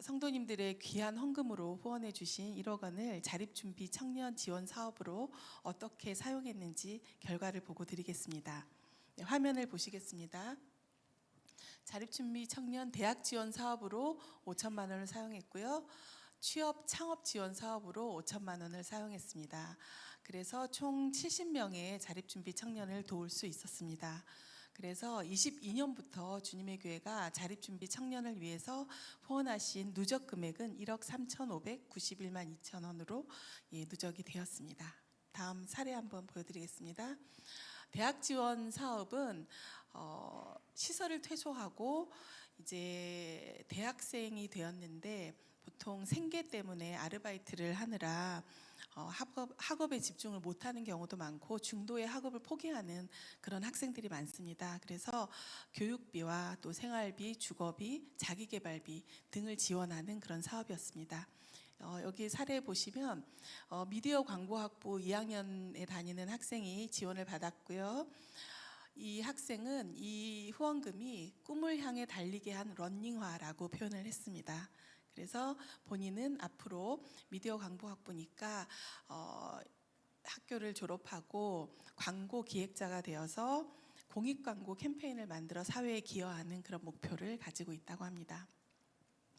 성도님들의 귀한 헌금으로 후원해 주신 1억 원을 자립준비 청년 지원 사업으로 어떻게 사용했는지 결과를 보고 드리겠습니다. 네, 화면을 보시겠습니다. 자립준비 청년 대학 지원 사업으로 5천만 원을 사용했고요. 취업 창업 지원 사업으로 5천만 원을 사용했습니다. 그래서 총 70명의 자립준비 청년을 도울 수 있었습니다. 그래서 22년부터 주님의 교회가 자립준비 청년을 위해서 후원하신 누적 금액은 1억 3,591만 2천 원으로 누적이 되었습니다. 다음 사례 한번 보여드리겠습니다. 대학 지원 사업은 시설을 퇴소하고 이제 대학생이 되었는데 보통 생계 때문에 아르바이트를 하느라 학업에 집중을 못하는 경우도 많고 중도의 학업을 포기하는 그런 학생들이 많습니다. 그래서 교육비와 또 생활비, 주거비, 자기개발비 등을 지원하는 그런 사업이었습니다. 여기 사례 보시면 미디어 광고학부 2학년에 다니는 학생이 지원을 받았고요. 이 학생은 이 후원금이 꿈을 향해 달리게 한 러닝화라고 표현을 했습니다. 그래서 본인은 앞으로 미디어 광고학부니까 학교를 졸업하고 광고 기획자가 되어서 공익 광고 캠페인을 만들어 사회에 기여하는 그런 목표를 가지고 있다고 합니다.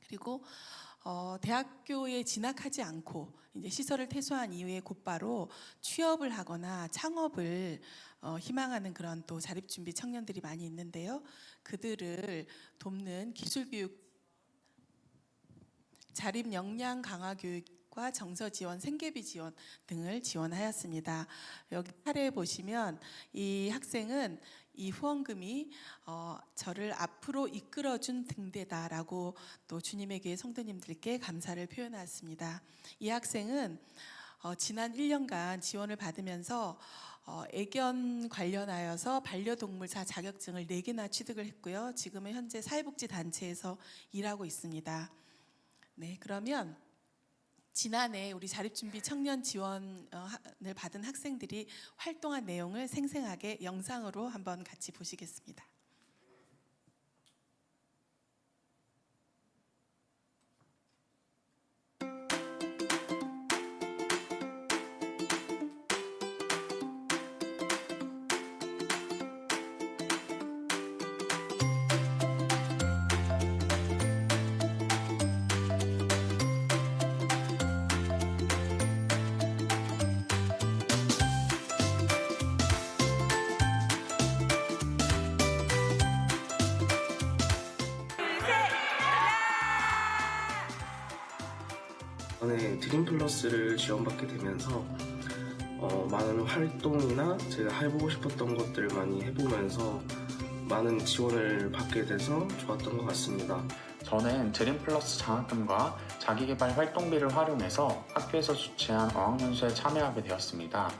그리고 대학교에 진학하지 않고 이제 시설을 퇴소한 이후에 곧바로 취업을 하거나 창업을 희망하는 그런 또 자립준비 청년들이 많이 있는데요. 그들을 돕는 기술교육, 자립 역량 강화 교육과 정서 지원, 생계비 지원 등을 지원하였습니다. 여기 사례에 보시면 이 학생은 이 후원금이 저를 앞으로 이끌어준 등대다라고 또 주님의 교회 성도님들께 감사를 표현하였습니다. 이 학생은 지난 1년간 지원을 받으면서 애견 관련하여서 반려동물사 자격증을 4개나 취득을 했고요. 지금은 현재 사회복지단체에서 일하고 있습니다. 네, 그러면 지난해 우리 자립준비 청년 지원을 받은 학생들이 활동한 내용을 생생하게 영상으로 한번 같이 보시겠습니다. 저는 드림플러스를 지원받게 되면서 많은 활동이나 제가 해보고 싶었던 것들을 많이 해보면서 많은 지원을 받게 돼서 좋았던 것 같습니다. 저는 드림플러스 장학금과 자기개발 활동비를 활용해서 학교에서 주최한 어학연수에 참여하게 되었습니다.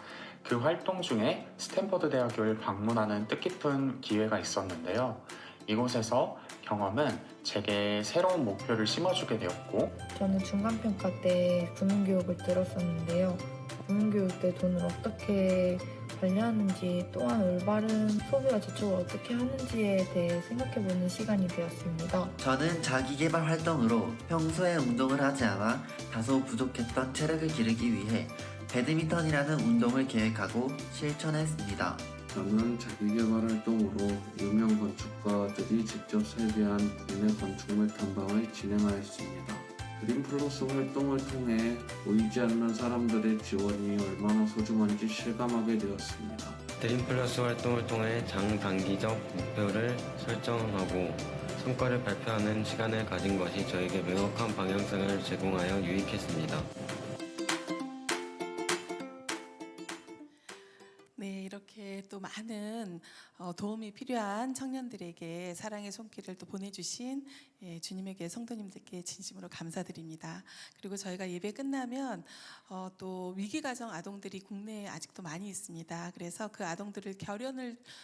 그 활동 중에 스탠퍼드 대학교를 방문하는 뜻깊은 기회가 있었는데요. 이곳에서 경험은 제게 새로운 목표를 심어주게 되었고, 저는 중간평가 때 구문교육을 들었었는데요. 구문교육 때 돈을 어떻게 관리하는지, 또한 올바른 소비와 저축을 어떻게 하는지에 대해 생각해보는 시간이 되었습니다. 저는 자기개발 활동으로 평소에 운동을 하지 않아 다소 부족했던 체력을 기르기 위해 배드민턴이라는 운동을 계획하고 실천했습니다. 저는 자기개발 활동으로 유명 건축가들이 직접 설계한 국내 건축물 탐방을 진행하였습니다. 드림플러스 활동을 통해 보이지 않는 사람들의 지원이 얼마나 소중한지 실감하게 되었습니다. 드림플러스 활동을 통해 장단기적 목표를 설정하고 성과를 발표하는 시간을 가진 것이 저에게 명확한 방향성을 제공하여 유익했습니다. 네, 이렇게 또 많은 도움이 필요한 청년들에게 사랑의 손길을 또 보내주신 주님의 교회 성도님들께 진심으로 감사드립니다. 그리고 저희가 예배 끝나면 또 위기가정 아동들이 국내에 아직도 많이 있습니다. 그래서 그 아동들을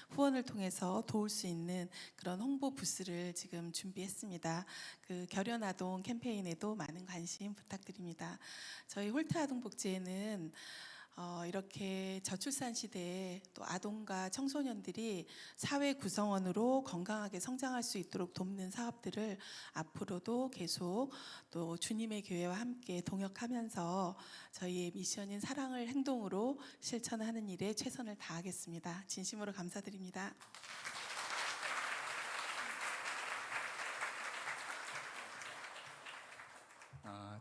후원을 통해서 도울 수 있는 그런 홍보 부스를 지금 준비했습니다. 그 결연 아동 캠페인에도 많은 관심 부탁드립니다. 저희 홀트 아동복지회는 이렇게 저출산 시대에 또 아동과 청소년들이 사회 구성원으로 건강하게 성장할 수 있도록 돕는 사업들을 앞으로도 계속 또 주님의 교회와 함께 동역하면서 저희의 미션인 사랑을 행동으로 실천하는 일에 최선을 다하겠습니다. 진심으로 감사드립니다.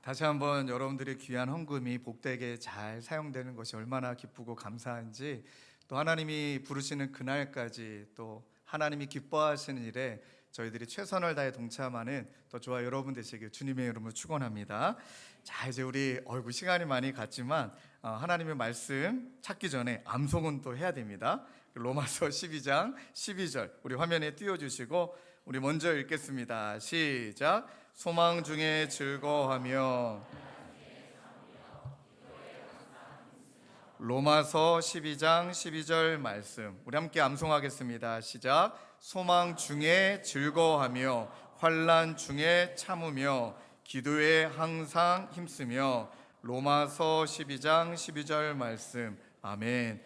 다시 한번 여러분들의 귀한 헌금이 복되게 잘 사용되는 것이 얼마나 기쁘고 감사한지, 또 하나님이 부르시는 그날까지 또 하나님이 기뻐하시는 일에 저희들이 최선을 다해 동참하는 또 저와 여러분 되시길 주님의 이름으로 축원합니다. 자, 이제 우리 시간이 많이 갔지만 하나님의 말씀 찾기 전에 암송은 또 해야 됩니다. 로마서 12장 12절 우리 화면에 띄워주시고 우리 먼저 읽겠습니다. 시작. 소망 중에 즐거워하며 로마서 12장 12절 말씀 우리 함께 암송하겠습니다. 시작. 소망 중에 즐거워하며 환난 중에 참으며 기도에 항상 힘쓰며. 로마서 12장 12절 말씀. 아멘.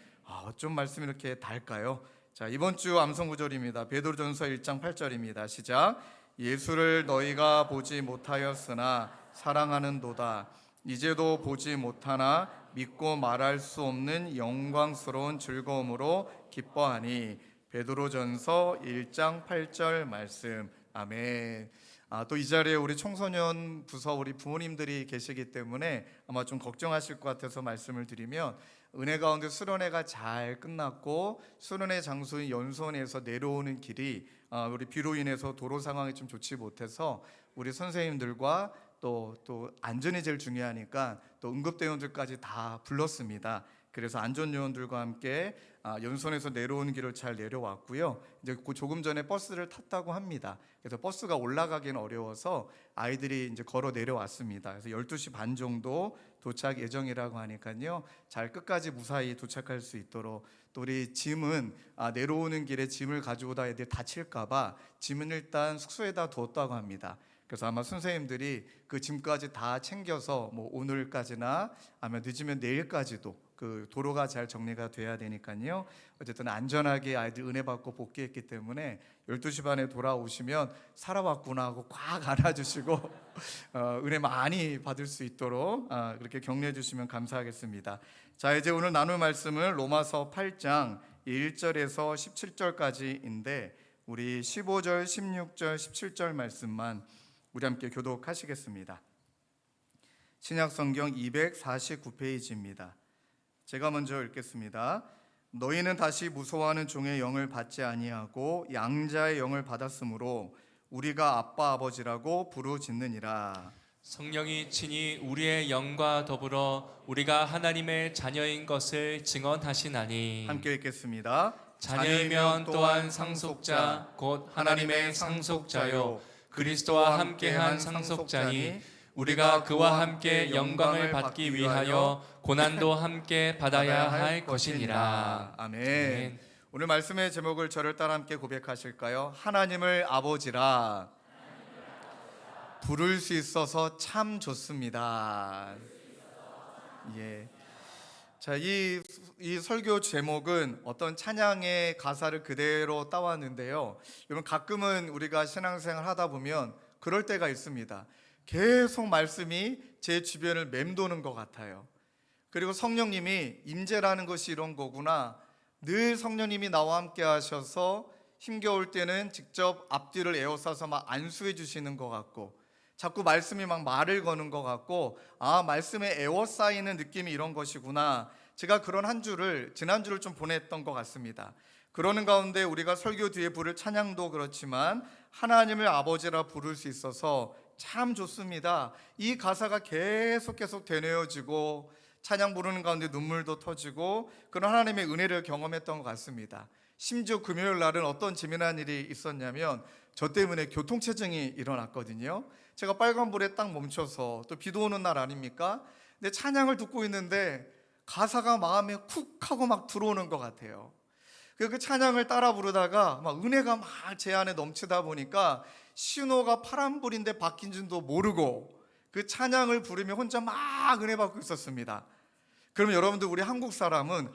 어쩜 말씀이 이렇게 달까요? 자, 이번 주 암송 구절입니다. 베드로전서 1장 8절입니다. 시작. 예수를 너희가 보지 못하였으나 사랑하는도다. 이제도 보지 못하나 믿고 말할 수 없는 영광스러운 즐거움으로 기뻐하니. 베드로전서 1장 8절 말씀. 아멘. 또 이 자리에 우리 청소년 부서 우리 부모님들이 계시기 때문에 아마 좀 걱정하실 것 같아서 말씀을 드리면, 은혜 가운데 수련회가 잘 끝났고 수련회 장소인 연수원에서 내려오는 길이 우리 비로 인해서 도로 상황이 좀 좋지 못해서 우리 선생님들과 또 안전이 제일 중요하니까 또 응급대원들까지 다 불렀습니다. 그래서 안전요원들과 함께 연수원에서 내려오는 길을 잘 내려왔고요. 이제 조금 전에 버스를 탔다고 합니다. 그래서 버스가 올라가기는 어려워서 아이들이 이제 걸어 내려왔습니다. 그래서 12시 반 정도 도착 예정이라고 하니까요. 잘 끝까지 무사히 도착할 수 있도록. 또 우리 짐은 내려오는 길에 짐을 가져오다 애들 다칠까봐 짐은 일단 숙소에다 두었다고 합니다. 그래서 아마 선생님들이 그 짐까지 다 챙겨서 뭐 오늘까지나 아니면 늦으면 내일까지도 그 도로가 잘 정리가 돼야 되니까요. 어쨌든 안전하게 아이들 은혜 받고 복귀했기 때문에 12시 반에 돌아오시면 살아왔구나 하고 꽉 안아주시고 은혜 많이 받을 수 있도록 그렇게 격려해 주시면 감사하겠습니다. 자, 이제 오늘 나눌 말씀은 로마서 8장 1절에서 17절까지인데 우리 15절, 16절, 17절 말씀만 우리 함께 교독하시겠습니다. 신약성경 249페이지입니다. 제가 먼저 읽겠습니다. 너희는 다시 무서워하는 종의 영을 받지 아니하고 양자의 영을 받았으므로 우리가 아빠 아버지라고 부르짖느니라. 성령이 친히 우리의 영과 더불어 우리가 하나님의 자녀인 것을 증언하시나니. 함께 읽겠습니다. 자녀이면 또한 상속자 곧 하나님의 상속자요 그리스도와 함께한 상속자니 우리가 그와 함께 영광을 받기 위하여 고난도 함께 받아야 할 것이니라. 아멘. 오늘 말씀의 제목을 저를 따라 함께 고백하실까요? 하나님을 아버지라 부를 수 있어서 참 좋습니다. 예. 자, 이 설교 제목은 어떤 찬양의 가사를 그대로 따왔는데요. 여러분, 가끔은 우리가 신앙생활 하다 보면 그럴 때가 있습니다. 계속 말씀이 제 주변을 맴도는 것 같아요. 그리고 성령님이 임재라는 것이 이런 거구나. 늘 성령님이 나와 함께 하셔서 힘겨울 때는 직접 앞뒤를 에워싸서 막 안수해 주시는 것 같고, 자꾸 말씀이 막 말을 거는 것 같고, 말씀에 에워싸이는 느낌이 이런 것이구나. 제가 그런 한 주를 지난주를 좀 보냈던 것 같습니다. 그러는 가운데 우리가 설교 뒤에 부를 찬양도 그렇지만 하나님을 아버지라 부를 수 있어서 참 좋습니다. 이 가사가 계속 되뇌어지고 찬양 부르는 가운데 눈물도 터지고 그런 하나님의 은혜를 경험했던 것 같습니다. 심지어 금요일 날은 어떤 재미난 일이 있었냐면 저 때문에 교통체증이 일어났거든요. 제가 빨간불에 딱 멈춰서, 또 비도 오는 날 아닙니까? 근데 찬양을 듣고 있는데 가사가 마음에 쿡 하고 막 들어오는 것 같아요. 그 찬양을 따라 부르다가 막 은혜가 막 제 안에 넘치다 보니까 신호가 파란불인데 바뀐 줄도 모르고 그 찬양을 부르며 혼자 막 은혜 받고 있었습니다. 그러면 여러분들, 우리 한국 사람은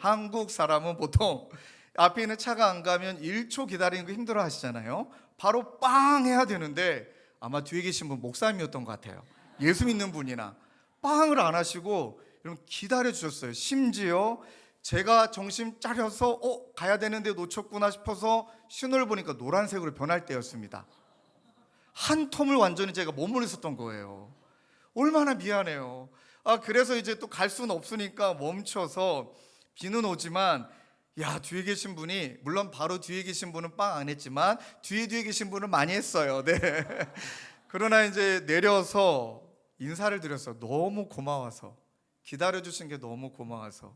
보통 앞에 있는 차가 안 가면 1초 기다리는 거 힘들어 하시잖아요. 바로 빵 해야 되는데 아마 뒤에 계신 분 목사님이었던 것 같아요. 예수 믿는 분이나 빵을 안 하시고 여러분 기다려 주셨어요. 심지어 제가 정신 차려서 가야 되는데 놓쳤구나 싶어서 신호를 보니까 노란색으로 변할 때였습니다. 한 텀을 완전히 제가 머물러 있었던 거예요. 얼마나 미안해요. 그래서 이제 또 갈 수는 없으니까 멈춰서, 비는 오지만 뒤에 계신 분이, 물론 바로 뒤에 계신 분은 빵 안 했지만 뒤에 계신 분은 많이 했어요. 네. 그러나 이제 내려서 인사를 드렸어요. 너무 고마워서, 기다려주신 게 너무 고마워서.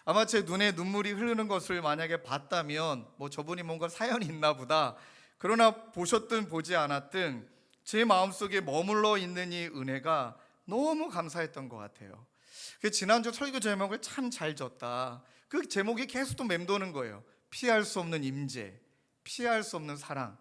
아마 제 눈에 눈물이 흐르는 것을 만약에 봤다면 저분이 뭔가 사연이 있나 보다. 그러나 보셨든 보지 않았든 제 마음속에 머물러 있는 이 은혜가 너무 감사했던 것 같아요. 그 지난주 설교 제목을 참 잘 졌다. 그 제목이 계속 또 맴도는 거예요. 피할 수 없는 임재, 피할 수 없는 사랑.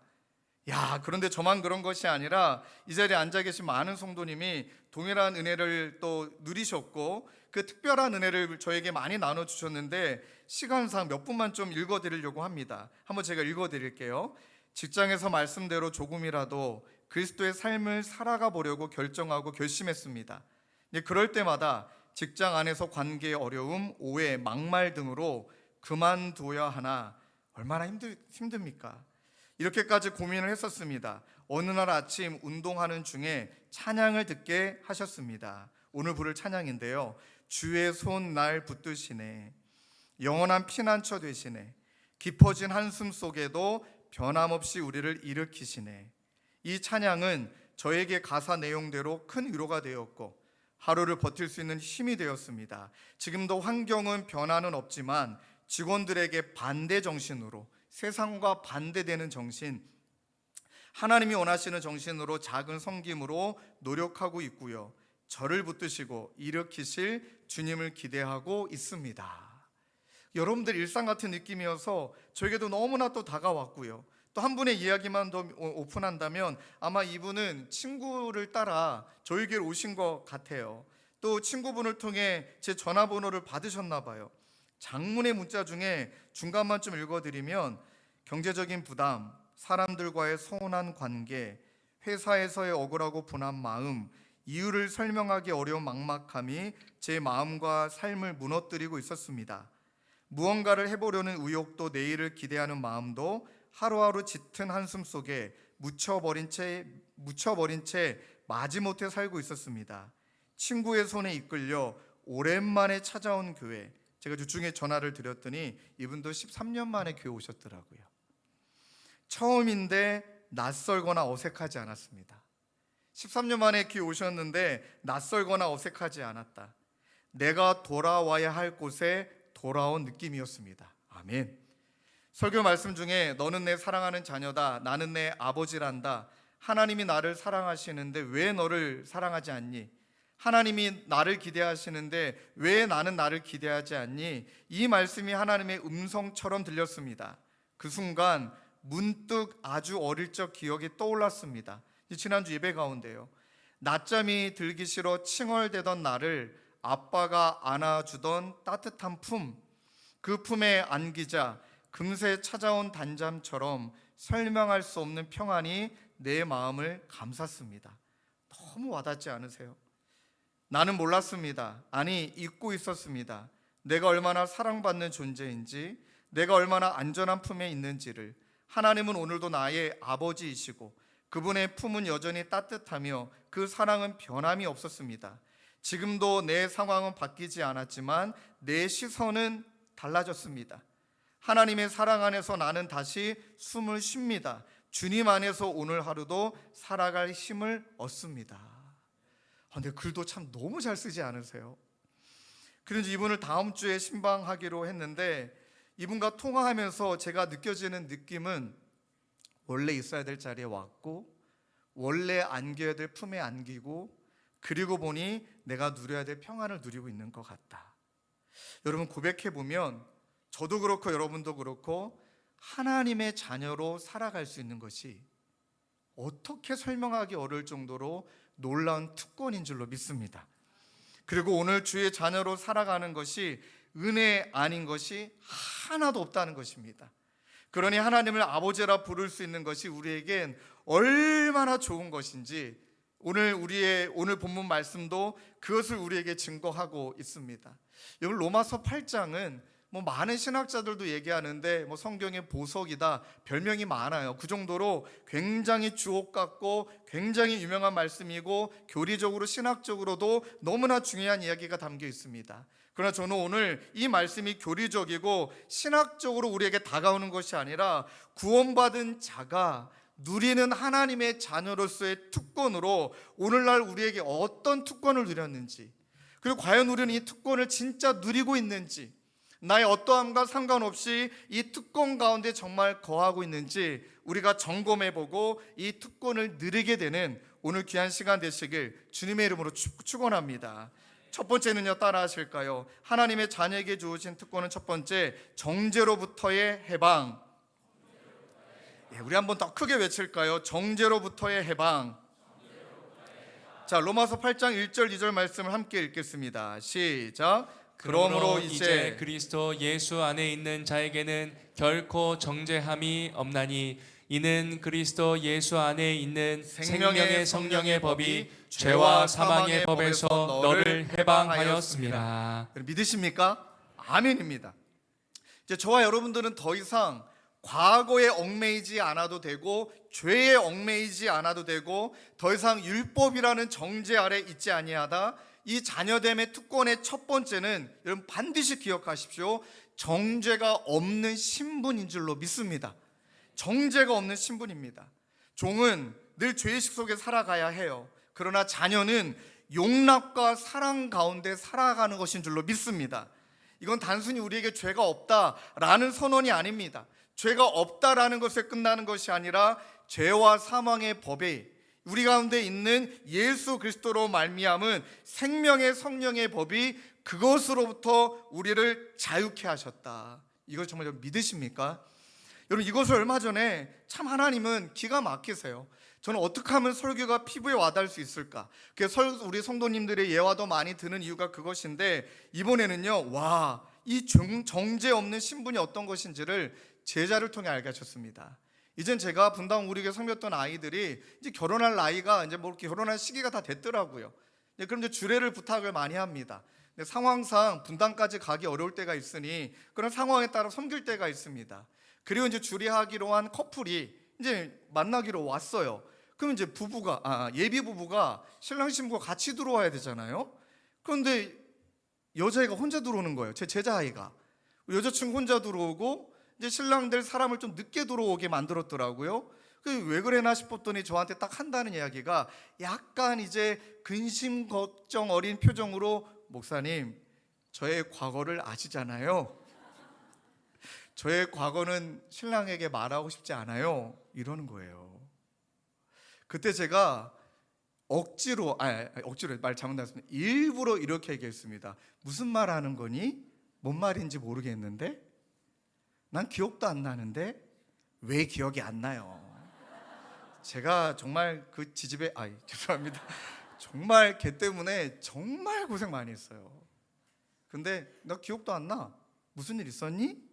야, 그런데 저만 그런 것이 아니라 이 자리에 앉아 계신 많은 성도님이 동일한 은혜를 또 누리셨고 그 특별한 은혜를 저에게 많이 나눠주셨는데 시간상 몇 분만 좀 읽어드리려고 합니다. 한번 제가 읽어드릴게요. 직장에서 말씀대로 조금이라도 그리스도의 삶을 살아가 보려고 결정하고 결심했습니다. 그럴 때마다 직장 안에서 관계의 어려움, 오해, 막말 등으로 그만둬야 하나 얼마나 힘듭니까? 이렇게까지 고민을 했었습니다. 어느 날 아침 운동하는 중에 찬양을 듣게 하셨습니다. 오늘 부를 찬양인데요. 주의 손 날 붙드시네. 영원한 피난처 되시네. 깊어진 한숨 속에도 변함없이 우리를 일으키시네. 이 찬양은 저에게 가사 내용대로 큰 위로가 되었고 하루를 버틸 수 있는 힘이 되었습니다. 지금도 환경은 변화는 없지만 직원들에게 반대 정신으로, 세상과 반대되는 정신, 하나님이 원하시는 정신으로 작은 섬김으로 노력하고 있고요. 저를 붙드시고 일으키실 주님을 기대하고 있습니다. 여러분들 일상 같은 느낌이어서 저에게도 너무나 또 다가왔고요. 또 한 분의 이야기만 더 오픈한다면 아마 이분은 친구를 따라 저에게 오신 것 같아요. 또 친구분을 통해 제 전화번호를 받으셨나 봐요. 장문의 문자 중에 중간만 좀 읽어드리면 경제적인 부담, 사람들과의 서운한 관계, 회사에서의 억울하고 분한 마음, 이유를 설명하기 어려운 막막함이 제 마음과 삶을 무너뜨리고 있었습니다. 무언가를 해보려는 의욕도 내일을 기대하는 마음도 하루하루 짙은 한숨 속에 묻혀버린 채 마지못해 살고 있었습니다. 친구의 손에 이끌려 오랜만에 찾아온 교회, 제가 주중에 전화를 드렸더니 이분도 13년 만에 교회 오셨더라고요. 처음인데 낯설거나 어색하지 않았습니다. 13년 만에 교회 오셨는데 낯설거나 어색하지 않았다. 내가 돌아와야 할 곳에 돌아온 느낌이었습니다. 아멘. 설교 말씀 중에 너는 내 사랑하는 자녀다, 나는 내 아버지란다. 하나님이 나를 사랑하시는데 왜 너를 사랑하지 않니? 하나님이 나를 기대하시는데 왜 나는 나를 기대하지 않니? 이 말씀이 하나님의 음성처럼 들렸습니다. 그 순간 문득 아주 어릴 적 기억이 떠올랐습니다. 지난주 예배 가운데요. 낮잠이 들기 싫어 칭얼대던 나를 아빠가 안아주던 따뜻한 품, 그 품에 안기자 금세 찾아온 단잠처럼 설명할 수 없는 평안이 내 마음을 감쌌습니다. 너무 와닿지 않으세요? 나는 몰랐습니다. 아니, 잊고 있었습니다. 내가 얼마나 사랑받는 존재인지, 내가 얼마나 안전한 품에 있는지를. 하나님은 오늘도 나의 아버지이시고 그분의 품은 여전히 따뜻하며 그 사랑은 변함이 없었습니다. 지금도 내 상황은 바뀌지 않았지만 내 시선은 달라졌습니다. 하나님의 사랑 안에서 나는 다시 숨을 쉽니다. 주님 안에서 오늘 하루도 살아갈 힘을 얻습니다. 근데 글도 참 너무 잘 쓰지 않으세요? 그런지 이분을 다음 주에 신방하기로 했는데 이분과 통화하면서 제가 느껴지는 느낌은 원래 있어야 될 자리에 왔고 원래 안겨야 될 품에 안기고 그리고 보니 내가 누려야 될 평안을 누리고 있는 것 같다. 여러분, 고백해보면 저도 그렇고 여러분도 그렇고 하나님의 자녀로 살아갈 수 있는 것이 어떻게 설명하기 어려울 정도로 놀라운 특권인 줄로 믿습니다. 그리고 오늘 주의 자녀로 살아가는 것이 은혜 아닌 것이 하나도 없다는 것입니다. 그러니 하나님을 아버지라 부를 수 있는 것이 우리에겐 얼마나 좋은 것인지 오늘 본문 말씀도 그것을 우리에게 증거하고 있습니다. 여러분, 로마서 8장은 많은 신학자들도 얘기하는데 성경의 보석이다, 별명이 많아요. 그 정도로 굉장히 주옥 같고 굉장히 유명한 말씀이고 교리적으로 신학적으로도 너무나 중요한 이야기가 담겨 있습니다. 그러나 저는 오늘 이 말씀이 교리적이고 신학적으로 우리에게 다가오는 것이 아니라 구원받은 자가 누리는 하나님의 자녀로서의 특권으로 오늘날 우리에게 어떤 특권을 누렸는지, 그리고 과연 우리는 이 특권을 진짜 누리고 있는지, 나의 어떠함과 상관없이 이 특권 가운데 정말 거하고 있는지 우리가 점검해보고 이 특권을 누리게 되는 오늘 귀한 시간 되시길 주님의 이름으로 축원합니다. 첫 번째는요, 따라 하실까요? 하나님의 자녀에게 주어진 특권은 첫 번째, 정죄로부터의 해방. 우리 한번 더 크게 외칠까요? 정죄로부터의 해방. 자, 로마서 8장 1절 2절 말씀을 함께 읽겠습니다. 시작. 그러므로 이제 그리스도 예수 안에 있는 자에게는 결코 정죄함이 없나니 이는 그리스도 예수 안에 있는 생명의 성령의 법이 죄와 사망의 법에서 너를 해방하였습니다. 믿으십니까? 아멘입니다. 이제 저와 여러분들은 더 이상 과거에 얽매이지 않아도 되고 죄에 얽매이지 않아도 되고 더 이상 율법이라는 정죄 아래 있지 아니하다. 이 자녀됨의 특권의 첫 번째는 여러분 반드시 기억하십시오. 정죄가 없는 신분인 줄로 믿습니다. 정죄가 없는 신분입니다. 종은 늘 죄의식 속에 살아가야 해요. 그러나 자녀는 용납과 사랑 가운데 살아가는 것인 줄로 믿습니다. 이건 단순히 우리에게 죄가 없다라는 선언이 아닙니다. 죄가 없다라는 것에 끝나는 것이 아니라 죄와 사망의 법에 우리 가운데 있는 예수 그리스도로 말미암은 생명의 성령의 법이 그것으로부터 우리를 자유케 하셨다. 이걸 정말 믿으십니까? 여러분, 이것을 얼마 전에 참 하나님은 기가 막히세요. 저는 어떻게 하면 설교가 피부에 와닿을 수 있을까? 우리 성도님들의 예화도 많이 드는 이유가 그것인데, 이번에는요, 이 정죄 없는 신분이 어떤 것인지를 제자를 통해 알게 하셨습니다. 이젠 제가 분당 우리 교회 섬겼던 아이들이 이제 결혼할 나이가 이제 뭐 이렇게 결혼할 시기가 다 됐더라고요. 그럼 이제 주례를 부탁을 많이 합니다. 근데 상황상 분당까지 가기 어려울 때가 있으니 그런 상황에 따라 섬길 때가 있습니다. 그리고 이제 주례하기로 한 커플이 이제 만나기로 왔어요. 그럼 이제 예비 부부가 신랑 신부가 같이 들어와야 되잖아요. 그런데 여자애가 혼자 들어오는 거예요. 제 제자아이가 여자친구 혼자 들어오고 이제 신랑들 사람을 좀 늦게 들어오게 만들었더라고요. 왜 그래나 싶었더니 저한테 딱 한다는 이야기가 약간 이제 근심 걱정 어린 표정으로, 목사님, 저의 과거를 아시잖아요. 저의 과거는 신랑에게 말하고 싶지 않아요. 이러는 거예요. 그때 제가 억지로 말 잘못했습니다. 일부러 이렇게 얘기했습니다. 무슨 말 하는 거니? 뭔 말인지 모르겠는데? 난 기억도 안 나는데 왜 기억이 안 나요? 제가 정말 그 지집에 죄송합니다. 정말 걔 때문에 정말 고생 많이 했어요. 근데 나 기억도 안 나. 무슨 일 있었니?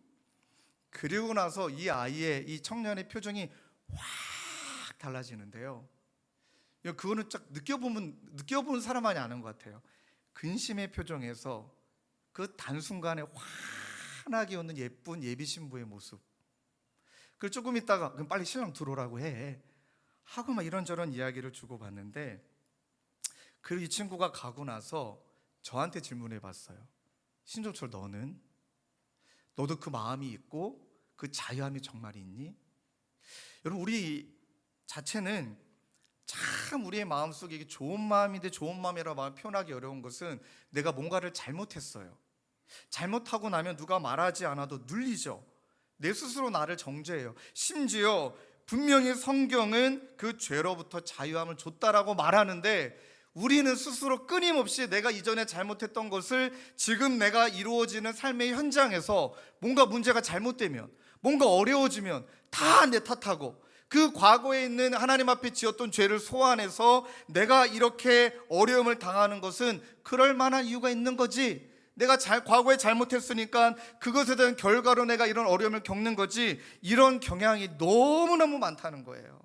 그리고 나서 이 아이의, 이 청년의 표정이 확 달라지는데요. 그거는 딱 느껴본 사람만이 아는 것 같아요. 근심의 표정에서 그 단순간에 환하게 웃는 예쁜 예비 신부의 모습. 그리고 조금 있다가 그럼 빨리 신랑 들어오라고 해 하고 막 이런저런 이야기를 주고받는데, 그리고 이 친구가 가고 나서 저한테 질문해 봤어요. 신종철, 너도 그 마음이 있고 그 자유함이 정말 있니? 여러분, 우리 자체는 참 우리의 마음속에 이게 좋은 마음인데 좋은 마음이라고 마음 표현하기 어려운 것은 내가 뭔가를 잘못했어요. 잘못하고 나면 누가 말하지 않아도 눌리죠. 내 스스로 나를 정죄해요. 심지어 분명히 성경은 그 죄로부터 자유함을 줬다라고 말하는데, 우리는 스스로 끊임없이 내가 이전에 잘못했던 것을 지금 내가 이루어지는 삶의 현장에서 뭔가 문제가 잘못되면, 뭔가 어려워지면 다 내 탓하고, 그 과거에 있는 하나님 앞에 지었던 죄를 소환해서 내가 이렇게 어려움을 당하는 것은 그럴 만한 이유가 있는 거지, 내가 과거에 잘못했으니까 그것에 대한 결과로 내가 이런 어려움을 겪는 거지, 이런 경향이 너무너무 많다는 거예요.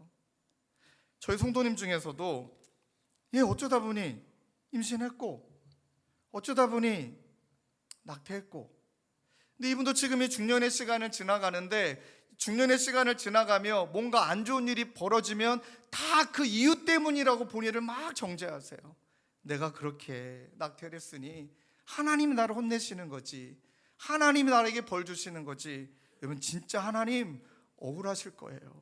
저희 성도님 중에서도 어쩌다 보니 임신했고, 어쩌다 보니 낙태했고, 근데 이분도 지금 이 중년의 시간을 지나가는데, 중년의 시간을 지나가며 뭔가 안 좋은 일이 벌어지면 다 그 이유 때문이라고 본인을 막 정죄하세요. 내가 그렇게 낙태를 했으니 하나님이 나를 혼내시는 거지, 하나님이 나에게 벌 주시는 거지. 여러분, 진짜 하나님 억울하실 거예요.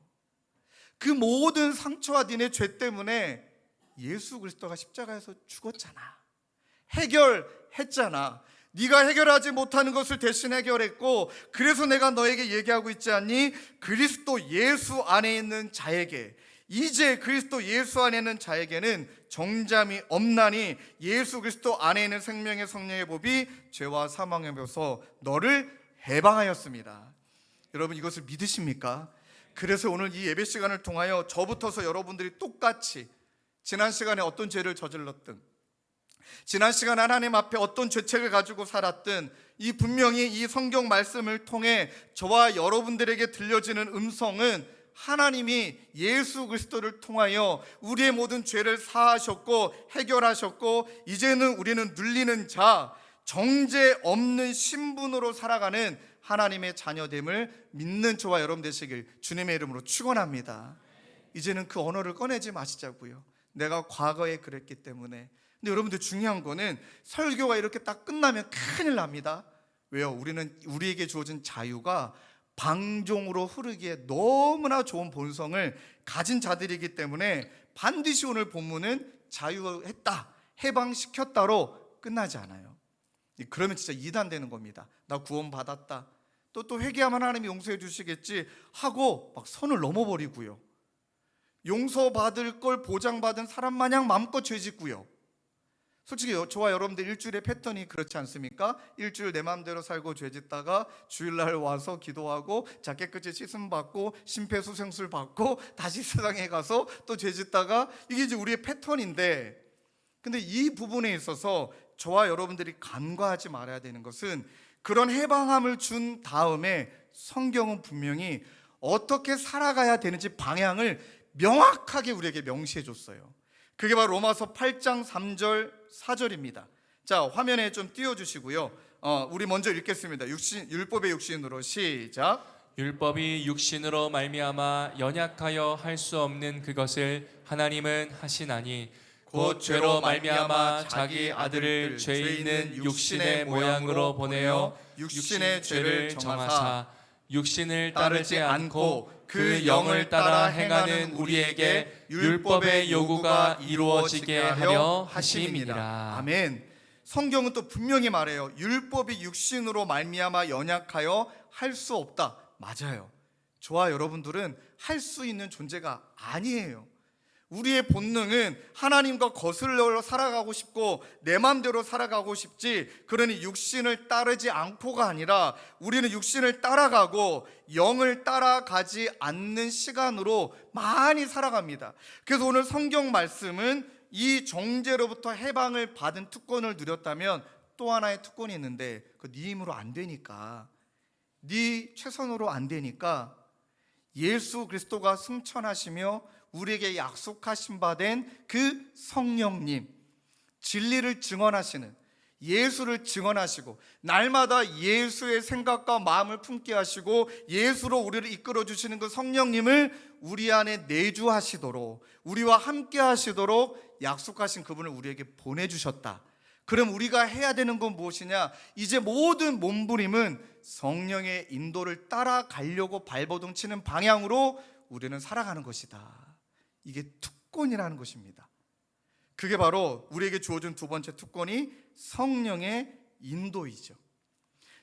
그 모든 상처와 니네 죄 때문에 예수 그리스도가 십자가에서 죽었잖아. 해결했잖아. 네가 해결하지 못하는 것을 대신 해결했고, 그래서 내가 너에게 얘기하고 있지 않니? 그리스도 예수 안에 있는 자에게, 이제 그리스도 예수 안에 있는 자에게는 정잠이 없나니 예수 그리스도 안에 있는 생명의 성령의 법이 죄와 사망의 법에서 너를 해방하였습니다. 여러분, 이것을 믿으십니까? 그래서 오늘 이 예배 시간을 통하여 저부터서 여러분들이 똑같이 지난 시간에 어떤 죄를 저질렀든, 지난 시간 하나님 앞에 어떤 죄책을 가지고 살았든, 이 분명히 이 성경 말씀을 통해 저와 여러분들에게 들려지는 음성은 하나님이 예수 그리스도를 통하여 우리의 모든 죄를 사하셨고 해결하셨고, 이제는 우리는 눌리는 자, 정죄 없는 신분으로 살아가는 하나님의 자녀됨을 믿는 저와 여러분 되시길 주님의 이름으로 축원합니다. 이제는 그 언어를 꺼내지 마시자고요. 내가 과거에 그랬기 때문에. 근데 여러분들, 중요한 거는 설교가 이렇게 딱 끝나면 큰일 납니다. 왜요? 우리에게 주어진 자유가 방종으로 흐르기에 너무나 좋은 본성을 가진 자들이기 때문에 반드시 오늘 본문은 자유했다, 해방시켰다로 끝나지 않아요. 그러면 진짜 이단되는 겁니다. 나 구원받았다, 또 회개하면 하나님이 용서해 주시겠지 하고 막 선을 넘어버리고요. 용서받을 걸 보장받은 사람 마냥 마음껏 죄짓고요. 솔직히 저와 여러분들 일주일의 패턴이 그렇지 않습니까? 일주일 내 마음대로 살고 죄짓다가 주일날 와서 기도하고 깨끗이 씻음 받고 심폐소생술 받고 다시 세상에 가서 또 죄짓다가, 이게 이제 우리의 패턴인데, 근데 이 부분에 있어서 저와 여러분들이 간과하지 말아야 되는 것은, 그런 해방함을 준 다음에 성경은 분명히 어떻게 살아가야 되는지 방향을 명확하게 우리에게 명시해 줬어요. 그게 바로 로마서 8장 3절 4절입니다. 자, 화면에 좀 띄워주시고요. 우리 먼저 읽겠습니다. 율법의 육신으로 시작. 율법이 육신으로 말미암아 연약하여 할 수 없는 그것을 하나님은 하시나니 곧 죄로 말미암아 자기 아들을 죄 있는 육신의 모양으로 보내어 육신의 죄를 정하사 육신을 따르지 않고 그 영을 따라 행하는 우리에게 율법의 요구가 이루어지게 하려 하심이니라. 아멘. 성경은 또 분명히 말해요. 율법이 육신으로 말미암아 연약하여 할 수 없다. 맞아요. 저와 여러분들은 할 수 있는 존재가 아니에요. 우리의 본능은 하나님과 거슬러 살아가고 싶고 내 마음대로 살아가고 싶지, 그러니 육신을 따르지 않고가 아니라 우리는 육신을 따라가고 영을 따라가지 않는 시간으로 많이 살아갑니다. 그래서 오늘 성경 말씀은 이 정죄로부터 해방을 받은 특권을 누렸다면 또 하나의 특권이 있는데, 그 네 힘으로 안 되니까, 네 최선으로 안 되니까 예수 그리스도가 승천하시며 우리에게 약속하신 바 된 그 성령님, 진리를 증언하시는, 예수를 증언하시고 날마다 예수의 생각과 마음을 품게 하시고 예수로 우리를 이끌어 주시는 그 성령님을 우리 안에 내주하시도록, 우리와 함께 하시도록 약속하신 그분을 우리에게 보내주셨다. 그럼 우리가 해야 되는 건 무엇이냐? 이제 모든 몸부림은 성령의 인도를 따라가려고 발버둥 치는 방향으로 우리는 살아가는 것이다. 이게 특권이라는 것입니다. 그게 바로 우리에게 주어진 두 번째 특권이 성령의 인도이죠.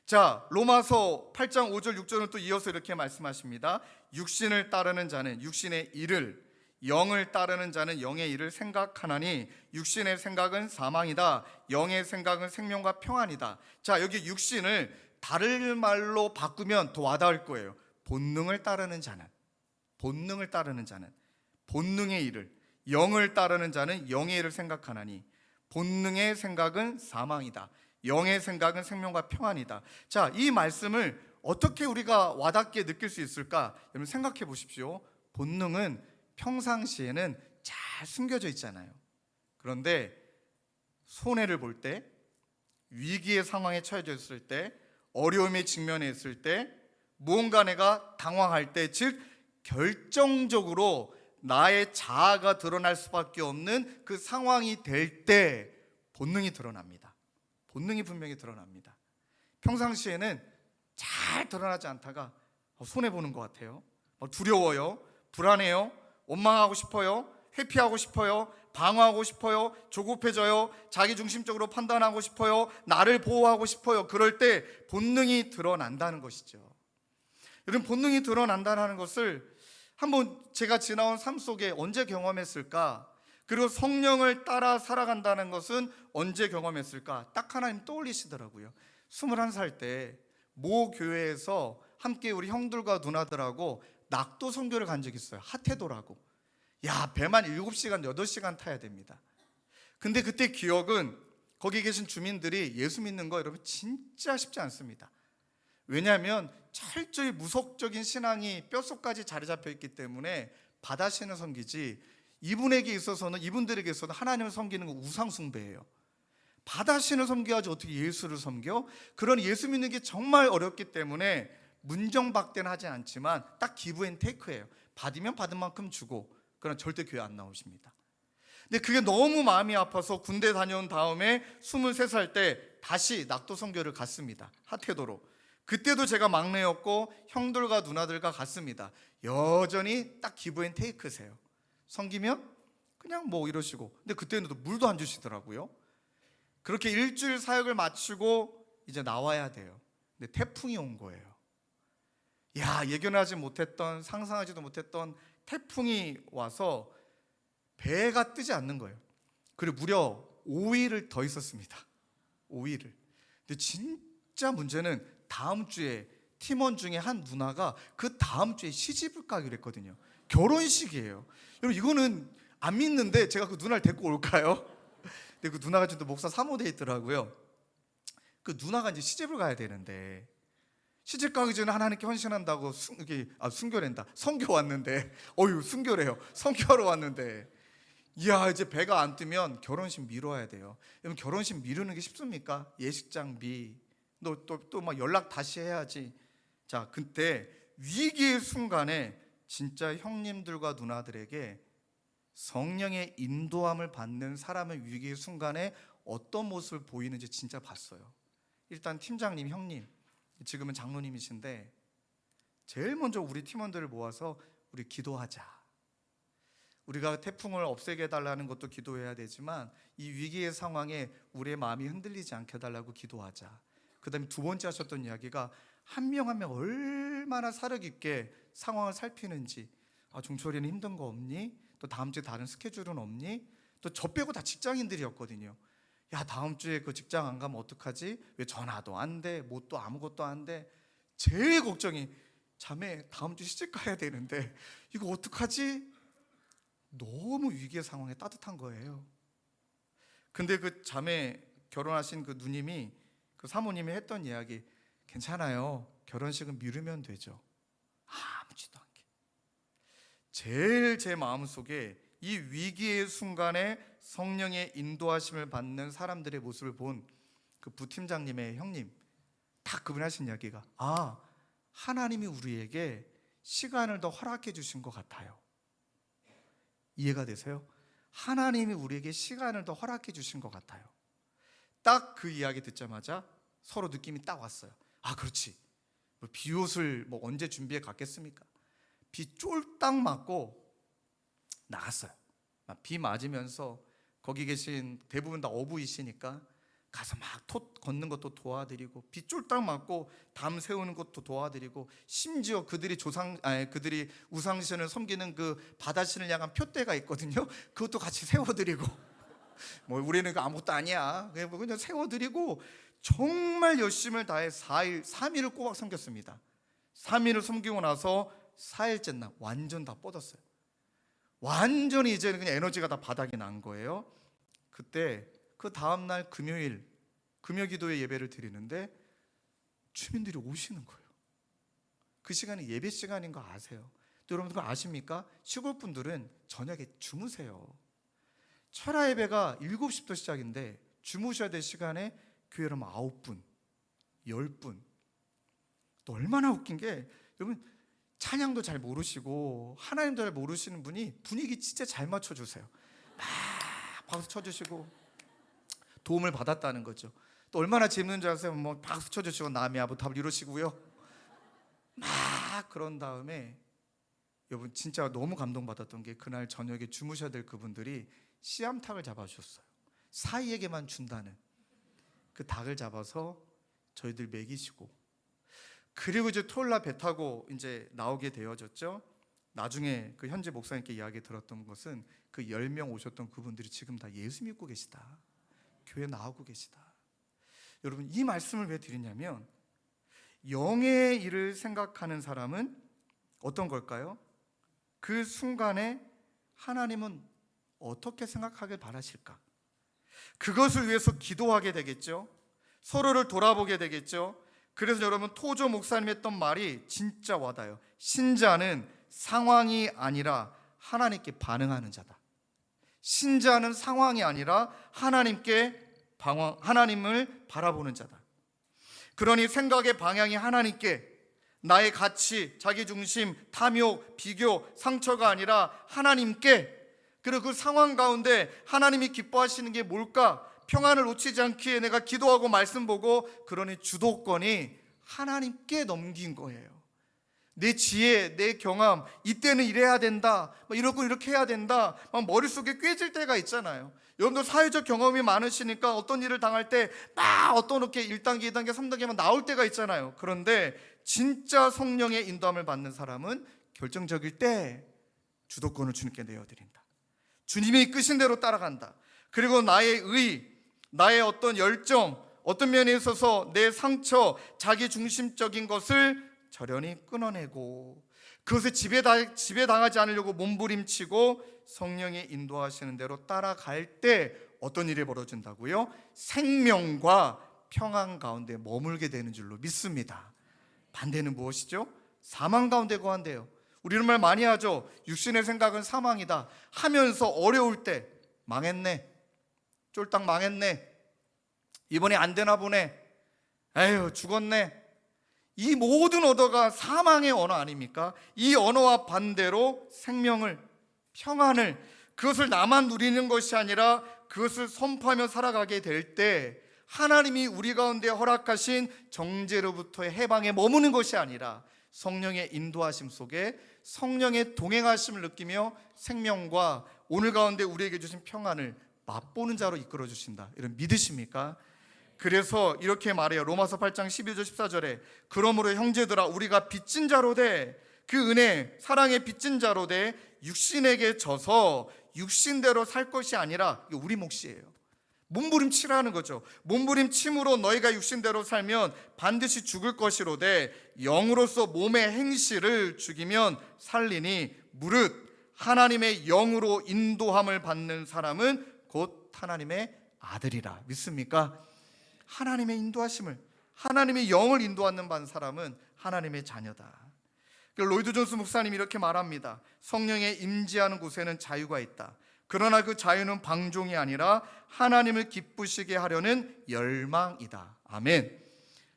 자, 로마서 8장 5절 6절은 또 이어서 이렇게 말씀하십니다. 육신을 따르는 자는 육신의 일을, 영을 따르는 자는 영의 일을 생각하나니 육신의 생각은 사망이다, 영의 생각은 생명과 평안이다. 자, 여기 육신을 다른 말로 바꾸면 더 와닿을 거예요. 본능을 따르는 자는, 본능을 따르는 자는 본능의 일을, 영을 따르는 자는 영의 일을 생각하나니 본능의 생각은 사망이다, 영의 생각은 생명과 평안이다. 자, 이 말씀을 어떻게 우리가 와닿게 느낄 수 있을까? 여러분 생각해 보십시오. 본능은 평상시에는 잘 숨겨져 있잖아요. 그런데 손해를 볼 때, 위기의 상황에 처해져 있을 때, 어려움에 직면해 있을 때, 무언가 내가 당황할 때, 즉 결정적으로 나의 자아가 드러날 수밖에 없는 그 상황이 될 때 본능이 드러납니다. 본능이 분명히 드러납니다. 평상시에는 잘 드러나지 않다가 손해보는 것 같아요. 두려워요, 불안해요, 원망하고 싶어요, 회피하고 싶어요, 방어하고 싶어요, 조급해져요, 자기중심적으로 판단하고 싶어요, 나를 보호하고 싶어요. 그럴 때 본능이 드러난다는 것이죠. 여러분, 본능이 드러난다는 것을 한번 제가 지나온 삶 속에 언제 경험했을까? 그리고 성령을 따라 살아간다는 것은 언제 경험했을까? 딱 하나님 떠올리시더라고요. 21살 때 모 교회에서 함께 우리 형들과 누나들하고 낙도 선교를 간 적이 있어요. 하태도라고. 야, 배만 7시간, 8시간 타야 됩니다. 근데 그때 기억은 거기 계신 주민들이 예수 믿는 거 여러분 진짜 쉽지 않습니다. 왜냐하면 철저히 무속적인 신앙이 뼛속까지 자리 잡혀 있기 때문에 바다신을 섬기지, 이분들에게 있어서는 하나님을 섬기는 건 우상 숭배예요. 바다신을 섬겨야지 어떻게 예수를 섬겨? 그런 예수 믿는 게 정말 어렵기 때문에 문정박대는 하지 않지만 딱 기브 앤 테이크예요. 받으면 받은 만큼 주고. 그러나 절대 교회 안 나오십니다. 근데 그게 너무 마음이 아파서 군대 다녀온 다음에 23살 때 다시 낙도 선교를 갔습니다. 하태도로. 그때도 제가 막내였고 형들과 누나들과 갔습니다. 여전히 딱 기브 앤 테이크세요. 섬기면 그냥 뭐 이러시고. 근데 그때는 또 물도 안 주시더라고요. 그렇게 일주일 사역을 마치고 이제 나와야 돼요. 근데 태풍이 온 거예요. 야, 예견하지 못했던, 상상하지도 못했던 태풍이 와서 배가 뜨지 않는 거예요. 그리고 무려 5일을 더 있었습니다. 5일을. 근데 진짜 문제는 다음 주에 팀원 중에 한 누나가 그 다음 주에 시집을 가기로 했거든요. 결혼식이에요. 여러분, 이거는 안 믿는데 제가 그 누나를 데리고 올까요? 근데 그 누나가 지금 목사 사모돼 있더라고요. 그 누나가 이제 시집을 가야 되는데, 시집 가기 전에 하나님께 헌신한다고 순교랜다. 선교 왔는데, 순교래요. 선교하러 왔는데, 이야, 이제 배가 안 뜨면 결혼식 미뤄야 돼요. 여러분, 결혼식 미루는 게 쉽습니까? 예식장비, 또 막 연락 다시 해야지. 자, 그때 위기의 순간에 진짜 형님들과 누나들에게 성령의 인도함을 받는 사람의 위기의 순간에 어떤 모습을 보이는지 진짜 봤어요. 일단 팀장님, 형님, 지금은 장로님이신데 제일 먼저 우리 팀원들을 모아서 우리 기도하자. 우리가 태풍을 없애게 해달라는 것도 기도해야 되지만 이 위기의 상황에 우리의 마음이 흔들리지 않게 해달라고 기도하자. 그 다음에 두 번째 하셨던 이야기가 한 명 한 명 얼마나 사려 깊게 상황을 살피는지. 종철이는 힘든 거 없니? 또 다음 주에 다른 스케줄은 없니? 또 저 빼고 다 직장인들이었거든요. 야, 다음 주에 그 직장 안 가면 어떡하지? 왜 전화도 안 돼? 뭐 또 아무것도 안 돼? 제일 걱정이, 자매 다음 주 시집 가야 되는데 이거 어떡하지? 너무 위기의 상황에 따뜻한 거예요. 근데 그 자매 결혼하신 그 누님이, 그 사모님이 했던 이야기, 괜찮아요. 결혼식은 미루면 되죠. 아무지도 않게. 제일 제 마음속에 이 위기의 순간에 성령의 인도하심을 받는 사람들의 모습을 본 그 부팀장님의 형님, 딱 그분이 하신 이야기가, 하나님이 우리에게 시간을 더 허락해 주신 것 같아요. 이해가 되세요? 하나님이 우리에게 시간을 더 허락해 주신 것 같아요. 딱 그 이야기 듣자마자 서로 느낌이 딱 왔어요. 그렇지. 비옷을 언제 준비해 갔겠습니까? 비 쫄딱 맞고 나갔어요. 비 맞으면서 거기 계신 대부분 다 어부이시니까 가서 막 톳 걷는 것도 도와드리고, 비 쫄딱 맞고 담 세우는 것도 도와드리고, 심지어 그들이 우상신을 섬기는 그 바다신을 향한 표대가 있거든요. 그것도 같이 세워드리고, 우리는 아무것도 아니야, 그냥 세워드리고, 정말 열심을 다해 3일을 꼬박 섬겼습니다. 3일을 섬기고 나서 4일째 날 완전 다 뻗었어요. 완전히 이제는 그냥 에너지가 다 바닥이 난 거예요. 그때 그 다음날 금요일 금요기도회 예배를 드리는데 주민들이 오시는 거예요. 그 시간이 예배 시간인 거 아세요? 또 여러분 그거 아십니까? 시골 분들은 저녁에 주무세요. 철야 예배가 7시부터 시작인데 주무셔야 될 시간에 교회로 9분, 10분. 또 얼마나 웃긴 게, 여러분 찬양도 잘 모르시고 하나님도 잘 모르시는 분이 분위기 진짜 잘 맞춰주세요. 막 박수 쳐주시고 도움을 받았다는 거죠. 또 얼마나 재밌는 줄 아세요? 박수 쳐주시고 남이야 뭐 답을 이러시고요. 막 그런 다음에 여러분 진짜 너무 감동받았던 게, 그날 저녁에 주무셔야 될 그분들이 씨암탉을 잡아주셨어요. 사이에게만 준다는 그 닭을 잡아서 저희들 먹이시고, 그리고 이제 토요일날 배 타고 이제 나오게 되어졌죠. 나중에 그 현재 목사님께 이야기 들었던 것은 그 10명 오셨던 그분들이 지금 다 예수 믿고 계시다, 교회 나오고 계시다. 여러분, 이 말씀을 왜 드리냐면 영의 일을 생각하는 사람은 어떤 걸까요? 그 순간에 하나님은 어떻게 생각하길 바라실까? 그것을 위해서 기도하게 되겠죠. 서로를 돌아보게 되겠죠. 그래서 여러분, 토조 목사님 했던 말이 진짜 와닿아요. 신자는 상황이 아니라 하나님께 반응하는 자다. 신자는 상황이 아니라 하나님을 바라보는 자다. 그러니 생각의 방향이 하나님께, 나의 가치, 자기중심, 탐욕, 비교, 상처가 아니라 하나님께, 그리고 그 상황 가운데 하나님이 기뻐하시는 게 뭘까? 평안을 놓치지 않기에 내가 기도하고 말씀 보고, 그러니 주도권이 하나님께 넘긴 거예요. 내 지혜, 내 경험, 이때는 이래야 된다, 이러고 이렇게 해야 된다, 막 머릿속에 꿰질 때가 있잖아요. 여러분도 사회적 경험이 많으시니까 어떤 일을 당할 때 막 어떤 이렇게 1단계, 2단계, 3단계만 나올 때가 있잖아요. 그런데 진짜 성령의 인도함을 받는 사람은 결정적일 때 주도권을 주님께 내어드린다. 주님이 이끄신 대로 따라간다. 그리고 나의 의, 나의 어떤 열정, 어떤 면에 있어서 내 상처, 자기 중심적인 것을 절연히 끊어내고, 그것에 지배당하지 않으려고 몸부림치고 성령이 인도하시는 대로 따라갈 때 어떤 일이 벌어진다고요? 생명과 평안 가운데 머물게 되는 줄로 믿습니다. 반대는 무엇이죠? 사망 가운데 거한대요. 우리 이런 말 많이 하죠. 육신의 생각은 사망이다 하면서 어려울 때 망했네, 쫄딱 망했네, 이번에 안 되나 보네, 에휴 죽었네, 이 모든 언어가 사망의 언어 아닙니까? 이 언어와 반대로 생명을, 평안을, 그것을 나만 누리는 것이 아니라 그것을 선포하며 살아가게 될 때 하나님이 우리 가운데 허락하신 정죄로부터의 해방에 머무는 것이 아니라 성령의 인도하심 속에 성령의 동행하심을 느끼며 생명과 오늘 가운데 우리에게 주신 평안을 맛보는 자로 이끌어 주신다. 이런 믿으십니까? 그래서 이렇게 말해요. 로마서 8장 12절 14절에 그러므로 형제들아 우리가 빚진 자로 돼, 그 은혜 사랑의 빚진 자로 돼 육신에게 져서 육신대로 살 것이 아니라, 이게 우리 몫이에요. 몸부림치라는 거죠. 몸부림침으로 너희가 육신대로 살면 반드시 죽을 것이로되 영으로서 몸의 행실을 죽이면 살리니 무릇 하나님의 영으로 인도함을 받는 사람은 곧 하나님의 아들이라. 믿습니까? 하나님의 인도하심을, 하나님의 영을 인도하는 반 사람은 하나님의 자녀다. 로이드 존스 목사님이 이렇게 말합니다. 성령의 임재하는 곳에는 자유가 있다. 그러나 그 자유는 방종이 아니라 하나님을 기쁘시게 하려는 열망이다. 아멘.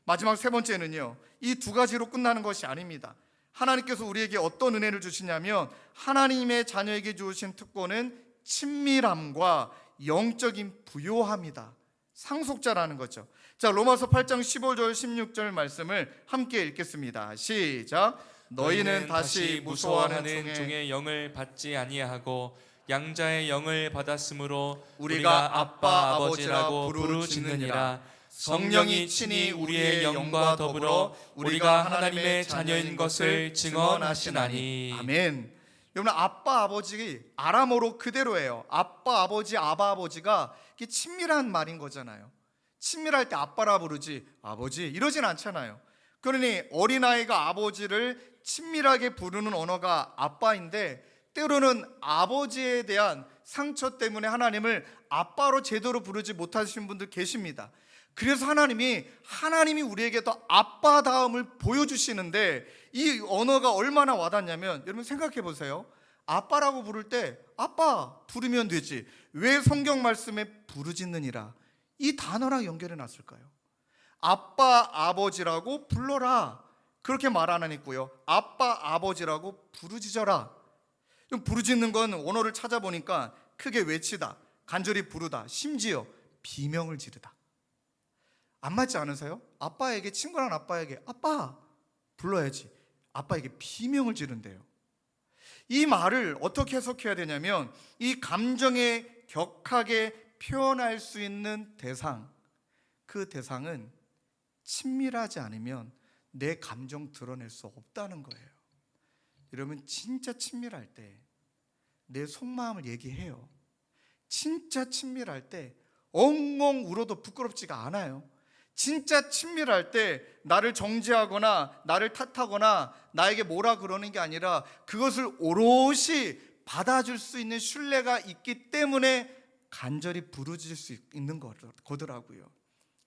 마지막 세 번째는요, 이 두 가지로 끝나는 것이 아닙니다. 하나님께서 우리에게 어떤 은혜를 주시냐면 하나님의 자녀에게 주신 특권은 친밀함과 영적인 부요함이다. 상속자라는 거죠. 자, 로마서 8장 15절 16절 말씀을 함께 읽겠습니다. 시작. 너희는 다시 무서워하는 종의 영을 받지 아니하고 양자의 영을 받았으므로 우리가 아빠 아버지라고 부르짖느니라. 성령이 친히 우리의 영과 더불어 우리가 하나님의 자녀인 것을 증언하시나니. 아멘. 여러분, 아빠 아버지 아람어로 그대로예요. 아빠 아버지, 아바 아버지가 이게 친밀한 말인 거잖아요. 친밀할 때 아빠라 부르지 아버지 이러진 않잖아요. 그러니 어린아이가 아버지를 친밀하게 부르는 언어가 아빠인데, 때로는 아버지에 대한 상처 때문에 하나님을 아빠로 제대로 부르지 못하시는 분들 계십니다. 그래서 하나님이 우리에게 더 아빠다움을 보여주시는데, 이 언어가 얼마나 와닿냐면, 여러분 생각해 보세요. 아빠라고 부를 때 아빠 부르면 되지 왜 성경 말씀에 부르짖느니라 이 단어랑 연결해 놨을까요? 아빠 아버지라고 불러라 그렇게 말 안 했고요, 아빠 아버지라고 부르짖어라. 부르짖는 건 언어를 찾아보니까 크게 외치다, 간절히 부르다, 심지어 비명을 지르다. 안 맞지 않으세요? 아빠에게, 친근한 아빠에게 아빠 불러야지 아빠에게 비명을 지른대요. 이 말을 어떻게 해석해야 되냐면, 이 감정에 격하게 표현할 수 있는 대상, 그 대상은 친밀하지 않으면 내 감정 드러낼 수 없다는 거예요. 여러분 진짜 친밀할 때 내 속마음을 얘기해요. 진짜 친밀할 때 엉엉 울어도 부끄럽지가 않아요. 진짜 친밀할 때 나를 정죄하거나 나를 탓하거나 나에게 뭐라 그러는 게 아니라 그것을 오롯이 받아줄 수 있는 신뢰가 있기 때문에 간절히 부르짖을 수 있는 거더라고요.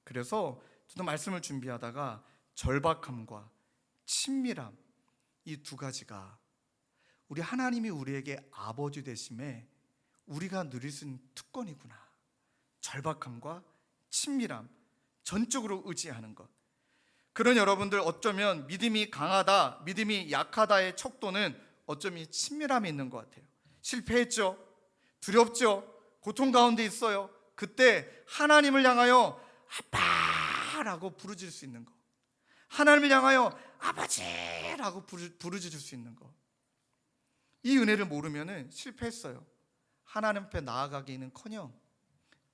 그래서 저도 말씀을 준비하다가 절박함과 친밀함, 이 두 가지가 우리 하나님이 우리에게 아버지 되심에 우리가 누릴 수 있는 특권이구나. 절박함과 친밀함, 전적으로 의지하는 것. 그런 여러분들 어쩌면 믿음이 강하다, 믿음이 약하다의 척도는 어쩌면 친밀함이 있는 것 같아요. 실패했죠, 두렵죠, 고통 가운데 있어요. 그때 하나님을 향하여 아빠라고 부르짖을 수 있는 것, 하나님을 향하여 아버지라고 부르짖을 수 있는 것. 이 은혜를 모르면 실패했어요. 하나님 앞에 나아가기는커녕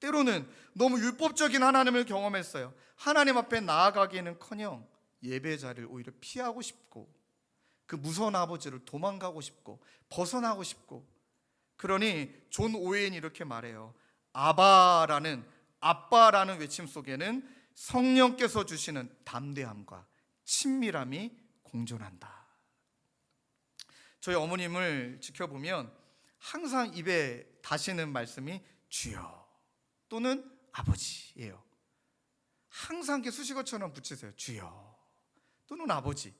때로는 너무 율법적인 하나님을 경험했어요. 하나님 앞에 나아가기는커녕 예배 자리를 오히려 피하고 싶고 그 무서운 아버지를 도망가고 싶고 벗어나고 싶고. 그러니 존 오웬이 이렇게 말해요. 아바라는 외침 속에는 성령께서 주시는 담대함과 친밀함이 공존한다. 저희 어머님을 지켜보면 항상 입에 다시는 말씀이 주여 또는 아버지예요. 항상 이렇게 수식어처럼 붙이세요. 주여 또는 아버지.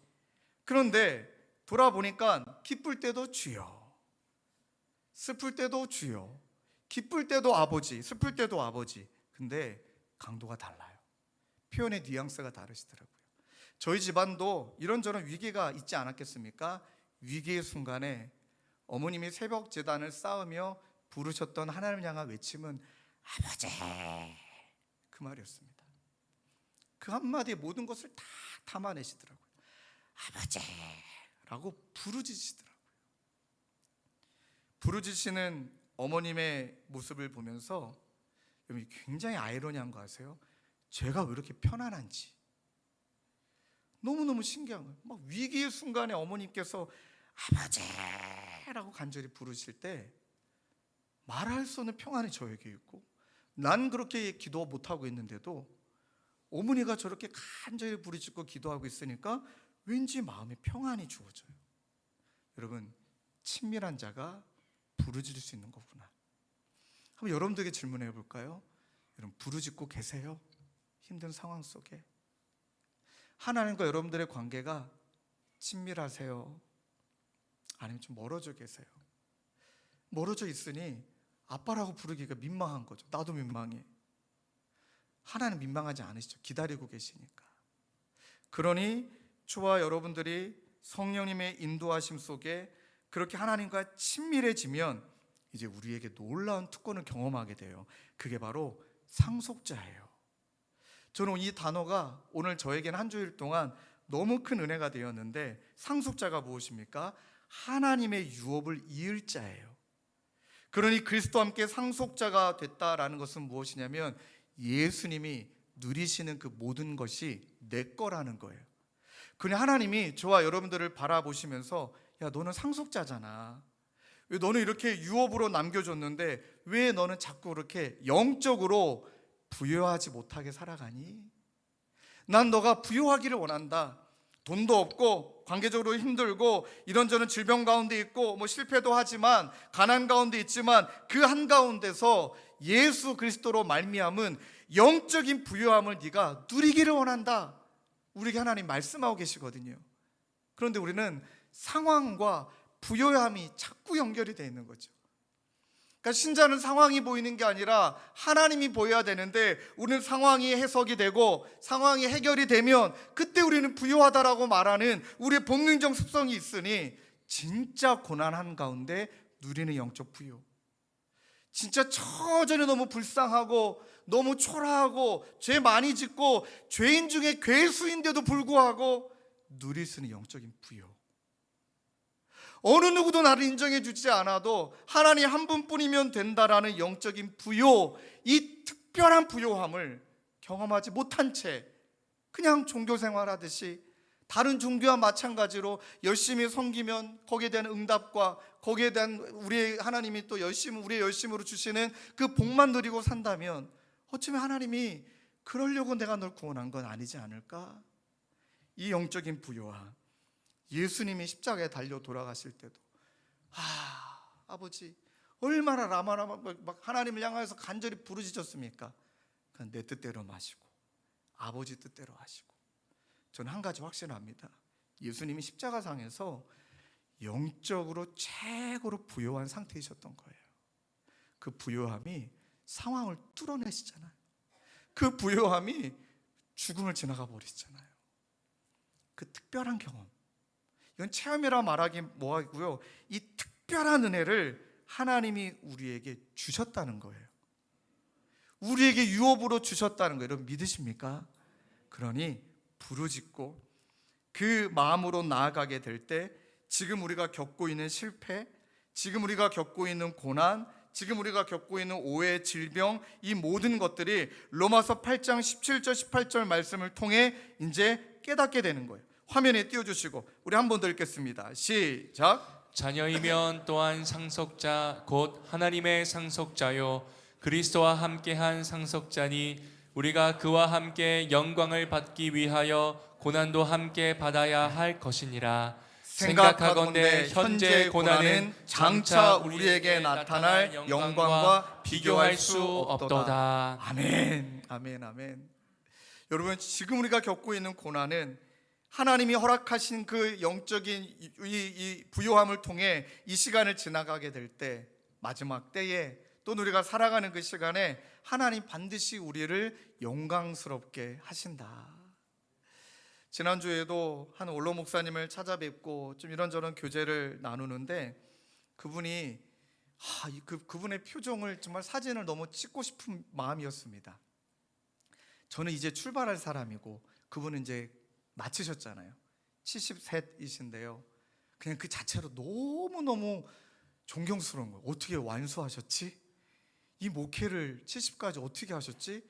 그런데 돌아보니까 기쁠 때도 주여, 슬플 때도 주여, 기쁠 때도 아버지, 슬플 때도 아버지. 근데 강도가 달라요. 표현의 뉘앙스가 다르시더라고요. 저희 집안도 이런저런 위기가 있지 않았겠습니까? 위기의 순간에 어머님이 새벽 제단을 쌓으며 부르셨던 하나님을 향한 외침은 아버지, 그 말이었습니다. 그 한마디에 모든 것을 다 담아내시더라고요. 아버지라고 부르짖으시더라고요. 부르짖으시는 어머님의 모습을 보면서 굉장히 아이러니한 거 아세요? 제가 왜 이렇게 편안한지 너무너무 신기한 거예요. 막 위기의 순간에 어머님께서 아버지라고 간절히 부르실 때 말할 수 없는 평안이 저에게 있고, 난 그렇게 기도 못하고 있는데도 어머니가 저렇게 간절히 부르짖고 기도하고 있으니까 왠지 마음에 평안이 주어져요. 여러분, 친밀한 자가 부르짖을 수 있는 거구나. 한번 여러분들에게 질문해 볼까요? 여러분, 부르짖고 계세요? 힘든 상황 속에 하나님과 여러분들의 관계가 친밀하세요? 아니면 좀 멀어져 계세요? 멀어져 있으니 아빠라고 부르기가 민망한 거죠. 나도 민망해. 하나님 민망하지 않으시죠? 기다리고 계시니까. 그러니 저와 여러분들이 성령님의 인도하심 속에 그렇게 하나님과 친밀해지면 이제 우리에게 놀라운 특권을 경험하게 돼요. 그게 바로 상속자예요. 저는 이 단어가 오늘 저에게는 한 주일 동안 너무 큰 은혜가 되었는데, 상속자가 무엇입니까? 하나님의 유업을 이을 자예요. 그러니 그리스도와 함께 상속자가 됐다라는 것은 무엇이냐면 예수님이 누리시는 그 모든 것이 내 거라는 거예요. 그러니 하나님이 저와 여러분들을 바라보시면서 야, 너는 상속자잖아. 왜 너는 이렇게 유업으로 남겨줬는데 왜 너는 자꾸 그렇게 영적으로 부유하지 못하게 살아가니? 난 너가 부유하기를 원한다. 돈도 없고 관계적으로 힘들고 이런저런 질병 가운데 있고 뭐 실패도 하지만 가난 가운데 있지만 그 한가운데서 예수 그리스도로 말미암은 영적인 부유함을 네가 누리기를 원한다. 우리에게 하나님 말씀하고 계시거든요. 그런데 우리는 상황과 부유함이 자꾸 연결이 되어 있는 거죠. 그러니까 신자는 상황이 보이는 게 아니라 하나님이 보여야 되는데 우리는 상황이 해석이 되고 상황이 해결이 되면 그때 우리는 부유하다라고 말하는 우리의 본능적 습성이 있으니 진짜 고난한 가운데 누리는 영적 부유, 진짜 처절히 너무 불쌍하고 너무 초라하고 죄 많이 짓고 죄인 중에 괴수인데도 불구하고 누릴 수 있는 영적인 부유, 어느 누구도 나를 인정해 주지 않아도 하나님 한 분뿐이면 된다라는 영적인 부요, 이 특별한 부요함을 경험하지 못한 채 그냥 종교 생활하듯이 다른 종교와 마찬가지로 열심히 섬기면 거기에 대한 응답과 거기에 대한 우리의 하나님이 또 우리의 열심으로 주시는 그 복만 누리고 산다면 어쩌면 하나님이 그러려고 내가 널 구원한 건 아니지 않을까? 이 영적인 부요함, 예수님이 십자가에 달려 돌아가실 때도 아버지 얼마나 라마라마 막 하나님을 향하여서 간절히 부르짖었습니까? 그냥 내 뜻대로 마시고 아버지 뜻대로 하시고. 저는 한 가지 확신합니다. 예수님이 십자가상에서 영적으로 최고로 부요한 상태이셨던 거예요. 그 부요함이 상황을 뚫어내시잖아요. 그 부요함이 죽음을 지나가 버리시잖아요. 그 특별한 경험, 이건 체험이라 말하기 뭐하고요, 이 특별한 은혜를 하나님이 우리에게 주셨다는 거예요. 우리에게 유업으로 주셨다는 거예요. 여러분 믿으십니까? 그러니 부르짖고 그 마음으로 나아가게 될 때 지금 우리가 겪고 있는 실패, 지금 우리가 겪고 있는 고난, 지금 우리가 겪고 있는 오해, 질병, 이 모든 것들이 로마서 8장 17절 18절 말씀을 통해 이제 깨닫게 되는 거예요. 화면에 띄워주시고 우리 한 번 더 읽겠습니다. 시작. 자녀이면 또한 상속자 곧 하나님의 상속자요 그리스도와 함께한 상속자니 우리가 그와 함께 영광을 받기 위하여 고난도 함께 받아야 할 것이니라. 생각하건대 현재 고난은 장차 우리에게 나타날 영광과 비교할 수 없도다. 아멘, 아멘, 아멘. 여러분 지금 우리가 겪고 있는 고난은 하나님이 허락하신 그 영적인 이 부요함을 통해 이 시간을 지나가게 될 때, 마지막 때에 또 우리가 살아가는 그 시간에 하나님 반드시 우리를 영광스럽게 하신다. 지난주에도 한 원로 목사님을 찾아뵙고 좀 이런저런 교제를 나누는데 그분이 그분의 표정을 정말 사진을 너무 찍고 싶은 마음이었습니다. 저는 이제 출발할 사람이고 그분은 이제 마치셨잖아요. 73이신데요. 그냥 그 자체로 너무너무 존경스러운 거예요. 어떻게 완수하셨지? 이 목회를 70까지 어떻게 하셨지?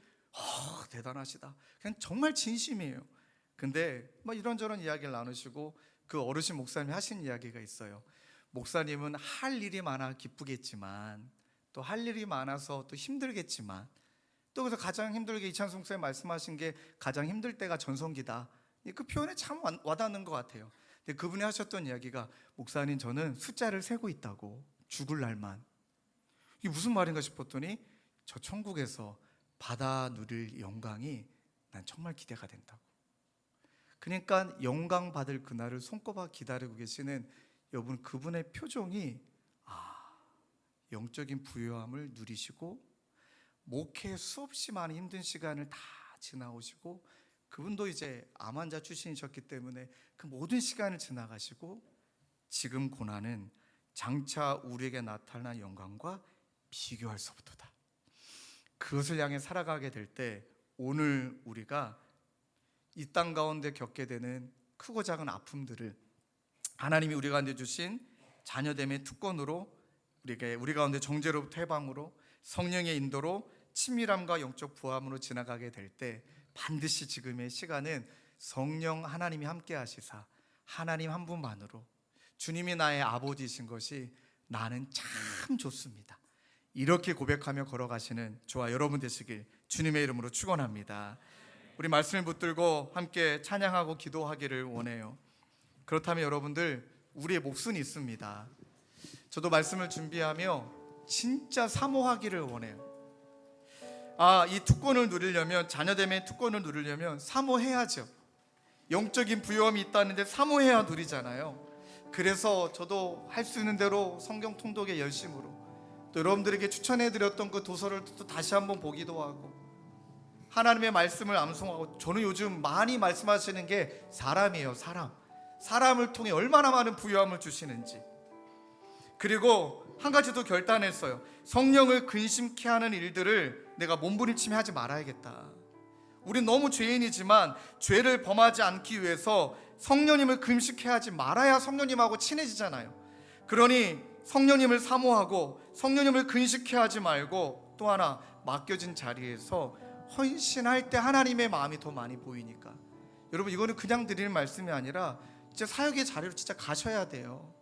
대단하시다. 그냥 정말 진심이에요. 근데 막 이런저런 이야기를 나누시고 그 어르신 목사님이 하신 이야기가 있어요. 목사님은 할 일이 많아 기쁘겠지만 또 할 일이 많아서 또 힘들겠지만 또 그래서 가장 힘들게 이찬수 목사님 말씀하신 게 가장 힘들 때가 전성기다. 그 표현에 참 와닿는 것 같아요. 근데 그분이 하셨던 이야기가 목사님 저는 숫자를 세고 있다고 죽을 날만. 이게 무슨 말인가 싶었더니 저 천국에서 받아 누릴 영광이 난 정말 기대가 된다고. 그러니까 영광 받을 그날을 손꼽아 기다리고 계시는 여러분 그분의 표정이 영적인 부요함을 누리시고 목회 수없이 많은 힘든 시간을 다 지나오시고 그분도 이제 암 환자 출신이셨기 때문에 그 모든 시간을 지나가시고 지금 고난은 장차 우리에게 나타날 영광과 비교할 수 없도다. 그것을 향해 살아가게 될 때 오늘 우리가 이 땅 가운데 겪게 되는 크고 작은 아픔들을 하나님이 우리 가운데 주신 자녀됨의 특권으로 우리 가운데 정죄로부터 해방으로 성령의 인도로 친밀함과 영적 부함으로 지나가게 될 때 반드시 지금의 시간은 성령 하나님이 함께 하시사 하나님 한 분만으로 주님이 나의 아버지이신 것이 나는 참 좋습니다. 이렇게 고백하며 걸어가시는 저와 여러분 되시길 주님의 이름으로 축원합니다. 우리 말씀을 붙들고 함께 찬양하고 기도하기를 원해요. 그렇다면 여러분들 우리의 몫은 있습니다. 저도 말씀을 준비하며 진짜 사모하기를 원해요. 이 특권을 누리려면 자녀됨의 특권을 누리려면 사모해야죠. 영적인 부요함이 있다는데 사모해야 누리잖아요. 그래서 저도 할 수 있는 대로 성경 통독의 열심으로 또 여러분들에게 추천해드렸던 그 도서를 또 다시 한번 보기도 하고 하나님의 말씀을 암송하고 저는 요즘 많이 말씀하시는 게 사람이에요. 사람을 통해 얼마나 많은 부요함을 주시는지. 그리고 한 가지 더 결단했어요. 성령을 근심케 하는 일들을 내가 몸부림치며 하지 말아야겠다. 우린 너무 죄인이지만 죄를 범하지 않기 위해서 성령님을 금식케 하지 말아야 성령님하고 친해지잖아요. 그러니 성령님을 사모하고 성령님을 근식케 하지 말고 또 하나 맡겨진 자리에서 헌신할 때 하나님의 마음이 더 많이 보이니까 여러분, 이거는 그냥 드리는 말씀이 아니라 진짜 사역의 자리로 진짜 가셔야 돼요.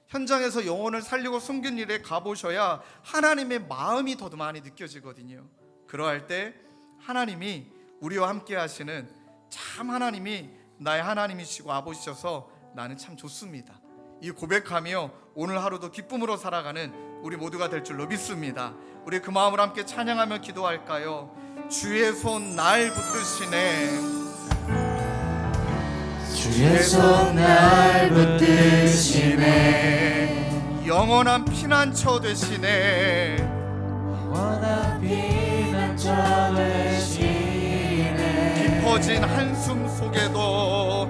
현장에서 영혼을 살리고 숨긴 일에 가보셔야 하나님의 마음이 더 많이 느껴지거든요. 그러할 때 하나님이 우리와 함께 하시는, 참 하나님이 나의 하나님이시고 아버지셔서 나는 참 좋습니다, 이 고백하며 오늘 하루도 기쁨으로 살아가는 우리 모두가 될 줄로 믿습니다. 우리 그 마음으로 함께 찬양하며 기도할까요? 주의 손 날 붙드시네, 주의 손 날 붙드시네, 영원한 피난처 되시네, 영원한 피난처 되시네, 깊어진 한숨 속에도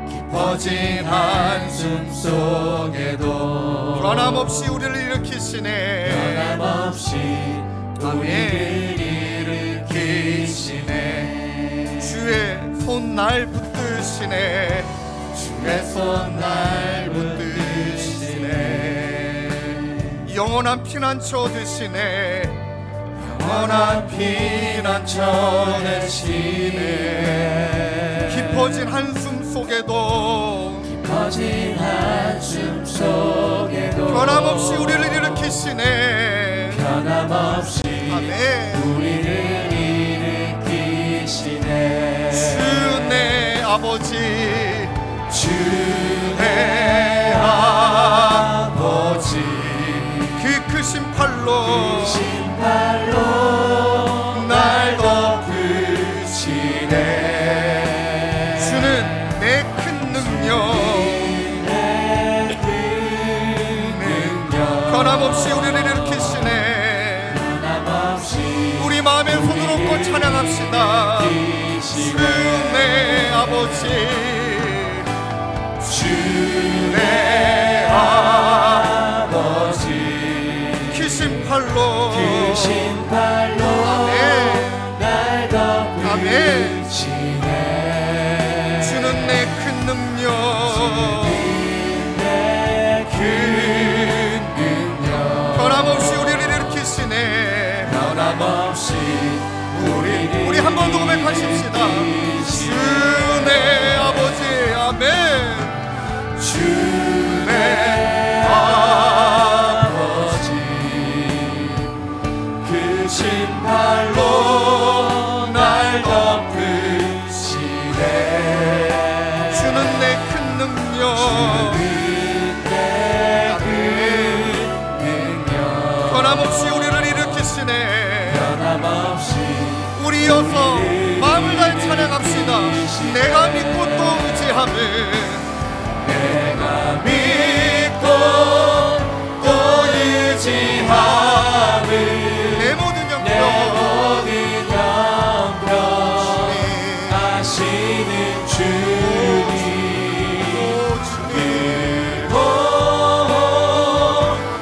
깊어진 한숨 속에도 변함없이 우리를 일으키시네, 변함없이 우리를 일으키시네, 주의 손 날 붙드시네, 주의 손 날 붙드시네, 영원한 피난처 되시네, 영원한 피난처 되시네, 깊어진 한숨 속에도 깊어진 한숨 속에도 변함없이 우리를 일으키시네, 변함없이 아멘. 우리를 일으키시네, 주 내 아버지, 주 내 아버지, 그 크신 팔로 크신 팔로 날 덮으시네, 주는 내 큰 능력, 변함없이 우리를 일으키시네, 우리 마음의 손을 얹고 찬양합시다. 주 내 아버지, 주 내 아버지, 크신 팔로 크신 팔로 아멘. 날 덮으시네, 주는 내 큰 능력, 변함없이 우리를 일으키시네, 변함없이 우리 한 번 더 고백하십시다. 주 내 아버지, 아멘. 주 내 아버지, 크신 팔로 날 덮으시네, 주는 내 큰 능력, 변함없이 우리를 일으키시네, 변함없이 우리여서 마음을 다해 찬양합시다. 내가 믿고 또 의지함은, 내가 믿고 또 의지함은 내 모든 내 모든 형편 아시는 주님,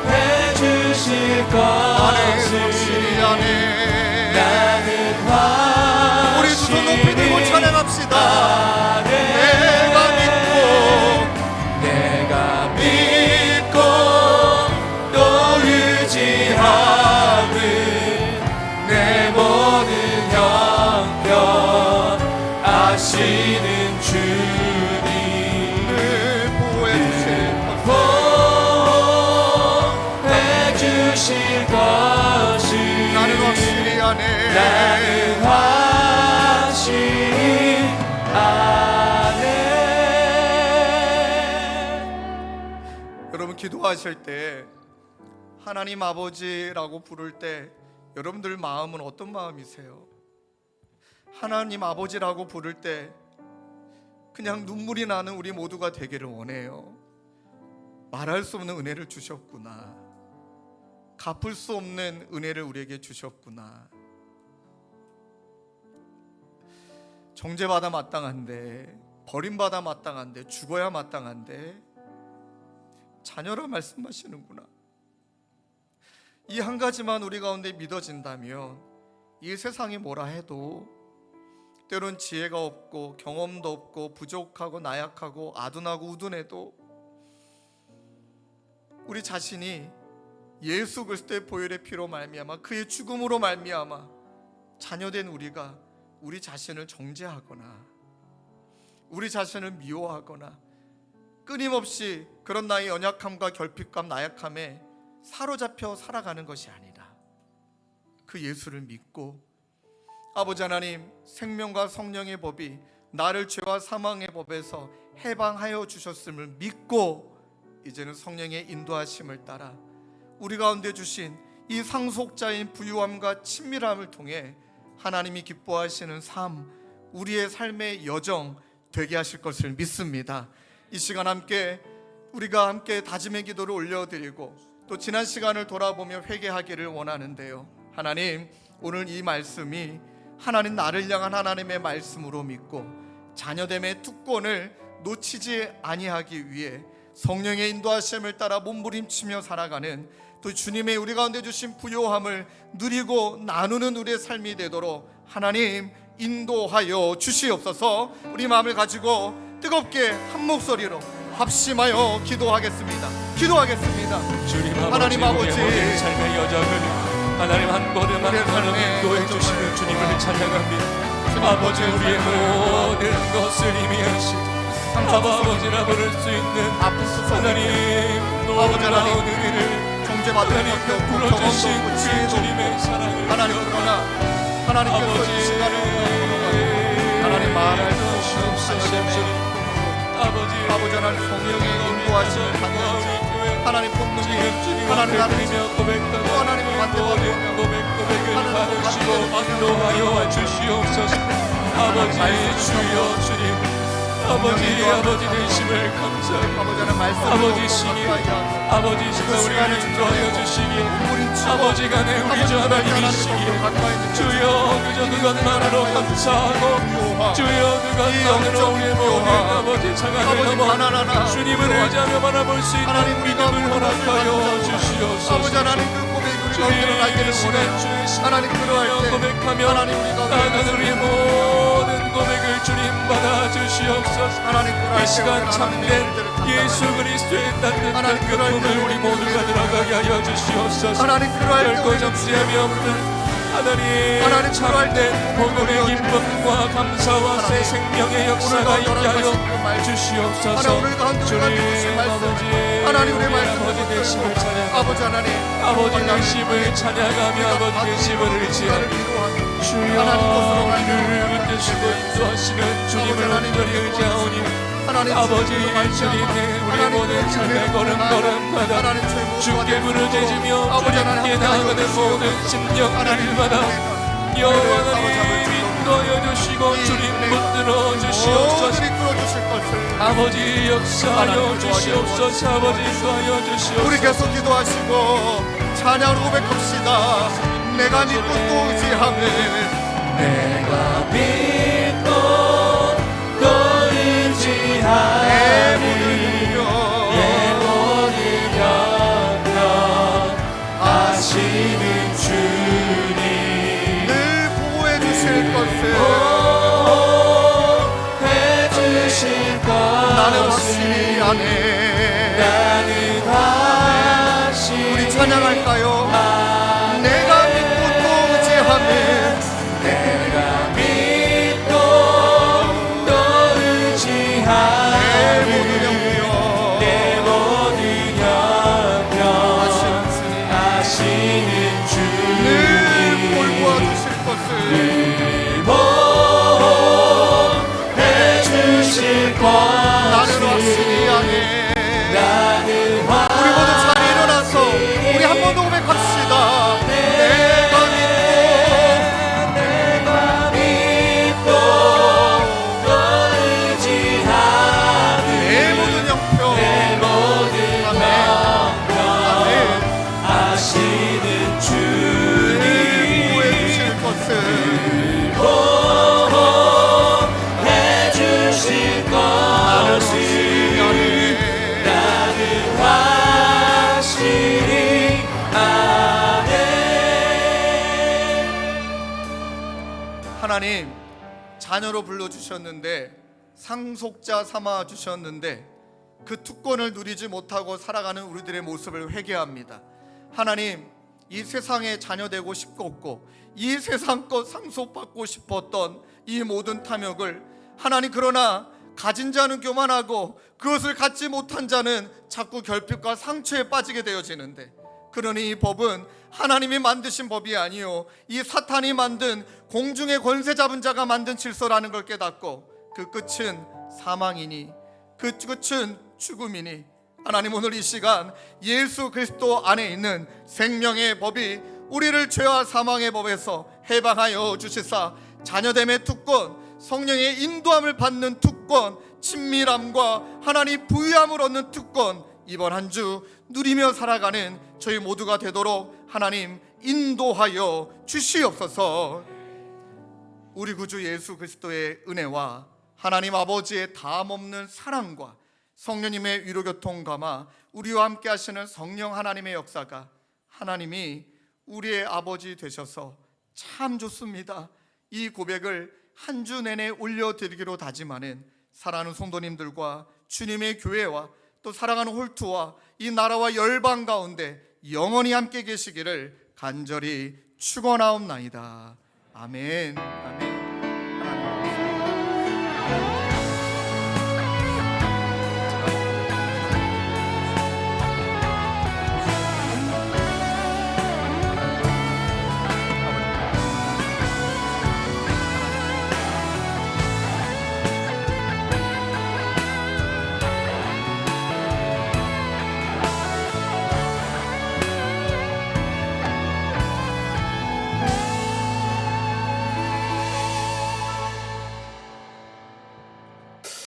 그보해 주실 것을 나는 우리 두 손 높이 들고 찬양합시다. 내가 믿고 또 의지함은 내 모든 형편 아시는 주님을 보호해 주실 것을 나는 확실히 아네. 나는 확실히 아네. 여러분, 기도하실 때 하나님 아버지라고 부를 때 여러분들 마음은 어떤 마음이세요? 하나님 아버지라고 부를 때 그냥 눈물이 나는 우리 모두가 되기를 원해요. 말할 수 없는 은혜를 주셨구나, 갚을 수 없는 은혜를 우리에게 주셨구나, 정죄받아 마땅한데, 버림받아 마땅한데, 죽어야 마땅한데 자녀라 말씀하시는구나. 이 한 가지만 우리 가운데 믿어진다면 이 세상이 뭐라 해도, 때론 지혜가 없고 경험도 없고 부족하고 나약하고 아둔하고 우둔해도 우리 자신이 예수 그리스도의 보혈의 피로 말미암아 그의 죽음으로 말미암아 자녀된 우리가 우리 자신을 정죄하거나 우리 자신을 미워하거나 끊임없이 그런 나의 연약함과 결핍감, 나약함에 사로잡혀 살아가는 것이 아니라 그 예수를 믿고 아버지 하나님, 생명과 성령의 법이 나를 죄와 사망의 법에서 해방하여 주셨음을 믿고 이제는 성령의 인도하심을 따라 우리 가운데 주신 이 상속자인 부유함과 친밀함을 통해 하나님이 기뻐하시는 삶, 우리의 삶의 여정 되게 하실 것을 믿습니다. 이 시간 우리가 함께 다짐의 기도를 올려드리고 또 지난 시간을 돌아보며 회개하기를 원하는데요, 하나님, 오늘 이 말씀이 하나님 나를 향한 하나님의 말씀으로 믿고 자녀됨의 특권을 놓치지 아니하기 위해 성령의 인도하심을 따라 몸부림치며 살아가는 또 주님의 우리 가운데 주신 부요함을 누리고 나누는 우리의 삶이 되도록 하나님 인도하여 주시옵소서. 우리 마음을 가지고 뜨겁게 한 목소리로 합심하여 기도하겠습니다. 주님 하나님 아버지, 우리의 모든 삶의 여정을 하나님 한 걸음 한 걸음 인도해 주시는 주님을 찬양합니다. 아버지, 우리의 모든 것을 임의하신 아버지라 부를 수 있는 하나님 놀라운 은혜를 정죄받은 것도 없고 풀어주신 경험도 없고 그 주님의 사랑을 하나님, 그러나 하나님께서 이 시간을 하나님 말할 수 없으신 아버지 하나님 성령의 인도하심을 받는 하나님 본능이 하나님 또 하나님을 만들어내며 고백을 받으시고 인도하여 주시옵소서. 아버지 주여 주님, 아버지 되심을 감사합니다. 아버지 신이 우리가 인도하여 주시기에 아버지가 내 우리 주 하나님이시기에 주여 그저 그것만으로 감사하고 주여 그것만으로 우리의 모든 아버지 장악을 넘어 주님을 의지하며 바라볼 수 있는 믿음을 허락하여 주시옵소서. 아버지 하나님, 그 고백이 우리 가운데 일어나기를 원해. 하나님, 그러할 때 고백하며 하나님 우리 가운데 우리의 모든 고백을 주님 받아주시옵소서. 이 시간 참된 예수 그리스도의 따뜻한 그 품을 우리 모두가 들어가게 하여 주시옵소서. 결코 접수함이 없는 하나님 참된 복음의 기쁨과 감사와 새 생명의 역사가 있게 하여 주시옵소서. 주님 아버지, 우리 아버지 되심을 찬양하며 아버지 되심을 찬양하며 아버지 되심을 의지하며 주여 우리를 붙드시고 인도하시는 주님을 온전히 의지하오니 아버지 주님의 우리 모든 삶의 걸음걸음마다 주께 부르짖으며 주님께 나아가는 모든 심령들마다 여호와 하나님 인도하여 주시고 주님 붙들어 주시옵소서. 아버지 역사하여 주시옵소서. 아버지 인도하여 주시옵소서. 우리 계속 기도하시고 찬양으로 고백합시다. 내가 믿고 또 의지하네. 내가 믿고 또 의지하네. 내 모든 영역하시는 주님 늘 보호해 주실 것을 해주실 것 나는 확실히 아네. 나는 확실히 우리 찬양할까요? 내가 믿고 또 의지하네. 내가 믿고 또 의지하네. 내 모든 영역 하시는 주님 늘 돌보아 주실 것을 늘 보호해 주실 나는 확실히 아네. 우리 모두 자리에 일어나서 우리 한 번 더 고백합시다. 내가 믿고 또 의지하네. 내 모든 영평 내 모든 영평 하시는 주님 보호해 주실 것을 보호해 주실 것을 나는 확실히 아네. 하나님, 자녀로 불러주셨는데 상속자 삼아 주셨는데 그 특권을 누리지 못하고 살아가는 우리들의 모습을 회개합니다. 하나님, 이 세상에 자녀 되고 싶었고 이 세상 것 상속받고 싶었던 이 모든 탐욕을 하나님, 그러나 가진 자는 교만하고 그것을 갖지 못한 자는 자꾸 결핍과 상처에 빠지게 되어지는데, 그러니 이 법은 하나님이 만드신 법이 아니요 이 사탄이 만든 공중의 권세 잡은 자가 만든 질서라는 걸 깨닫고 그 끝은 사망이니 그 끝은 죽음이니, 하나님 오늘 이 시간 예수 그리스도 안에 있는 생명의 법이 우리를 죄와 사망의 법에서 해방하여 주시사 자녀됨의 특권, 성령의 인도함을 받는 특권, 친밀함과 하나님 부유함을 얻는 특권, 이번 한 주 누리며 살아가는 저희 모두가 되도록 하나님 인도하여 주시옵소서. 우리 구주 예수 그리스도의 은혜와 하나님 아버지의 다함없는 사랑과 성령님의 위로교통감화, 우리와 함께 하시는 성령 하나님의 역사가, 하나님이 우리의 아버지 되셔서 참 좋습니다. 이 고백을 한 주 내내 올려드리기로 다짐하는 사랑하는 성도님들과 주님의 교회와 또 사랑하는 홀투와 이 나라와 열방 가운데 영원히 함께 계시기를 간절히 축원하옵나이다. 아멘. 아멘.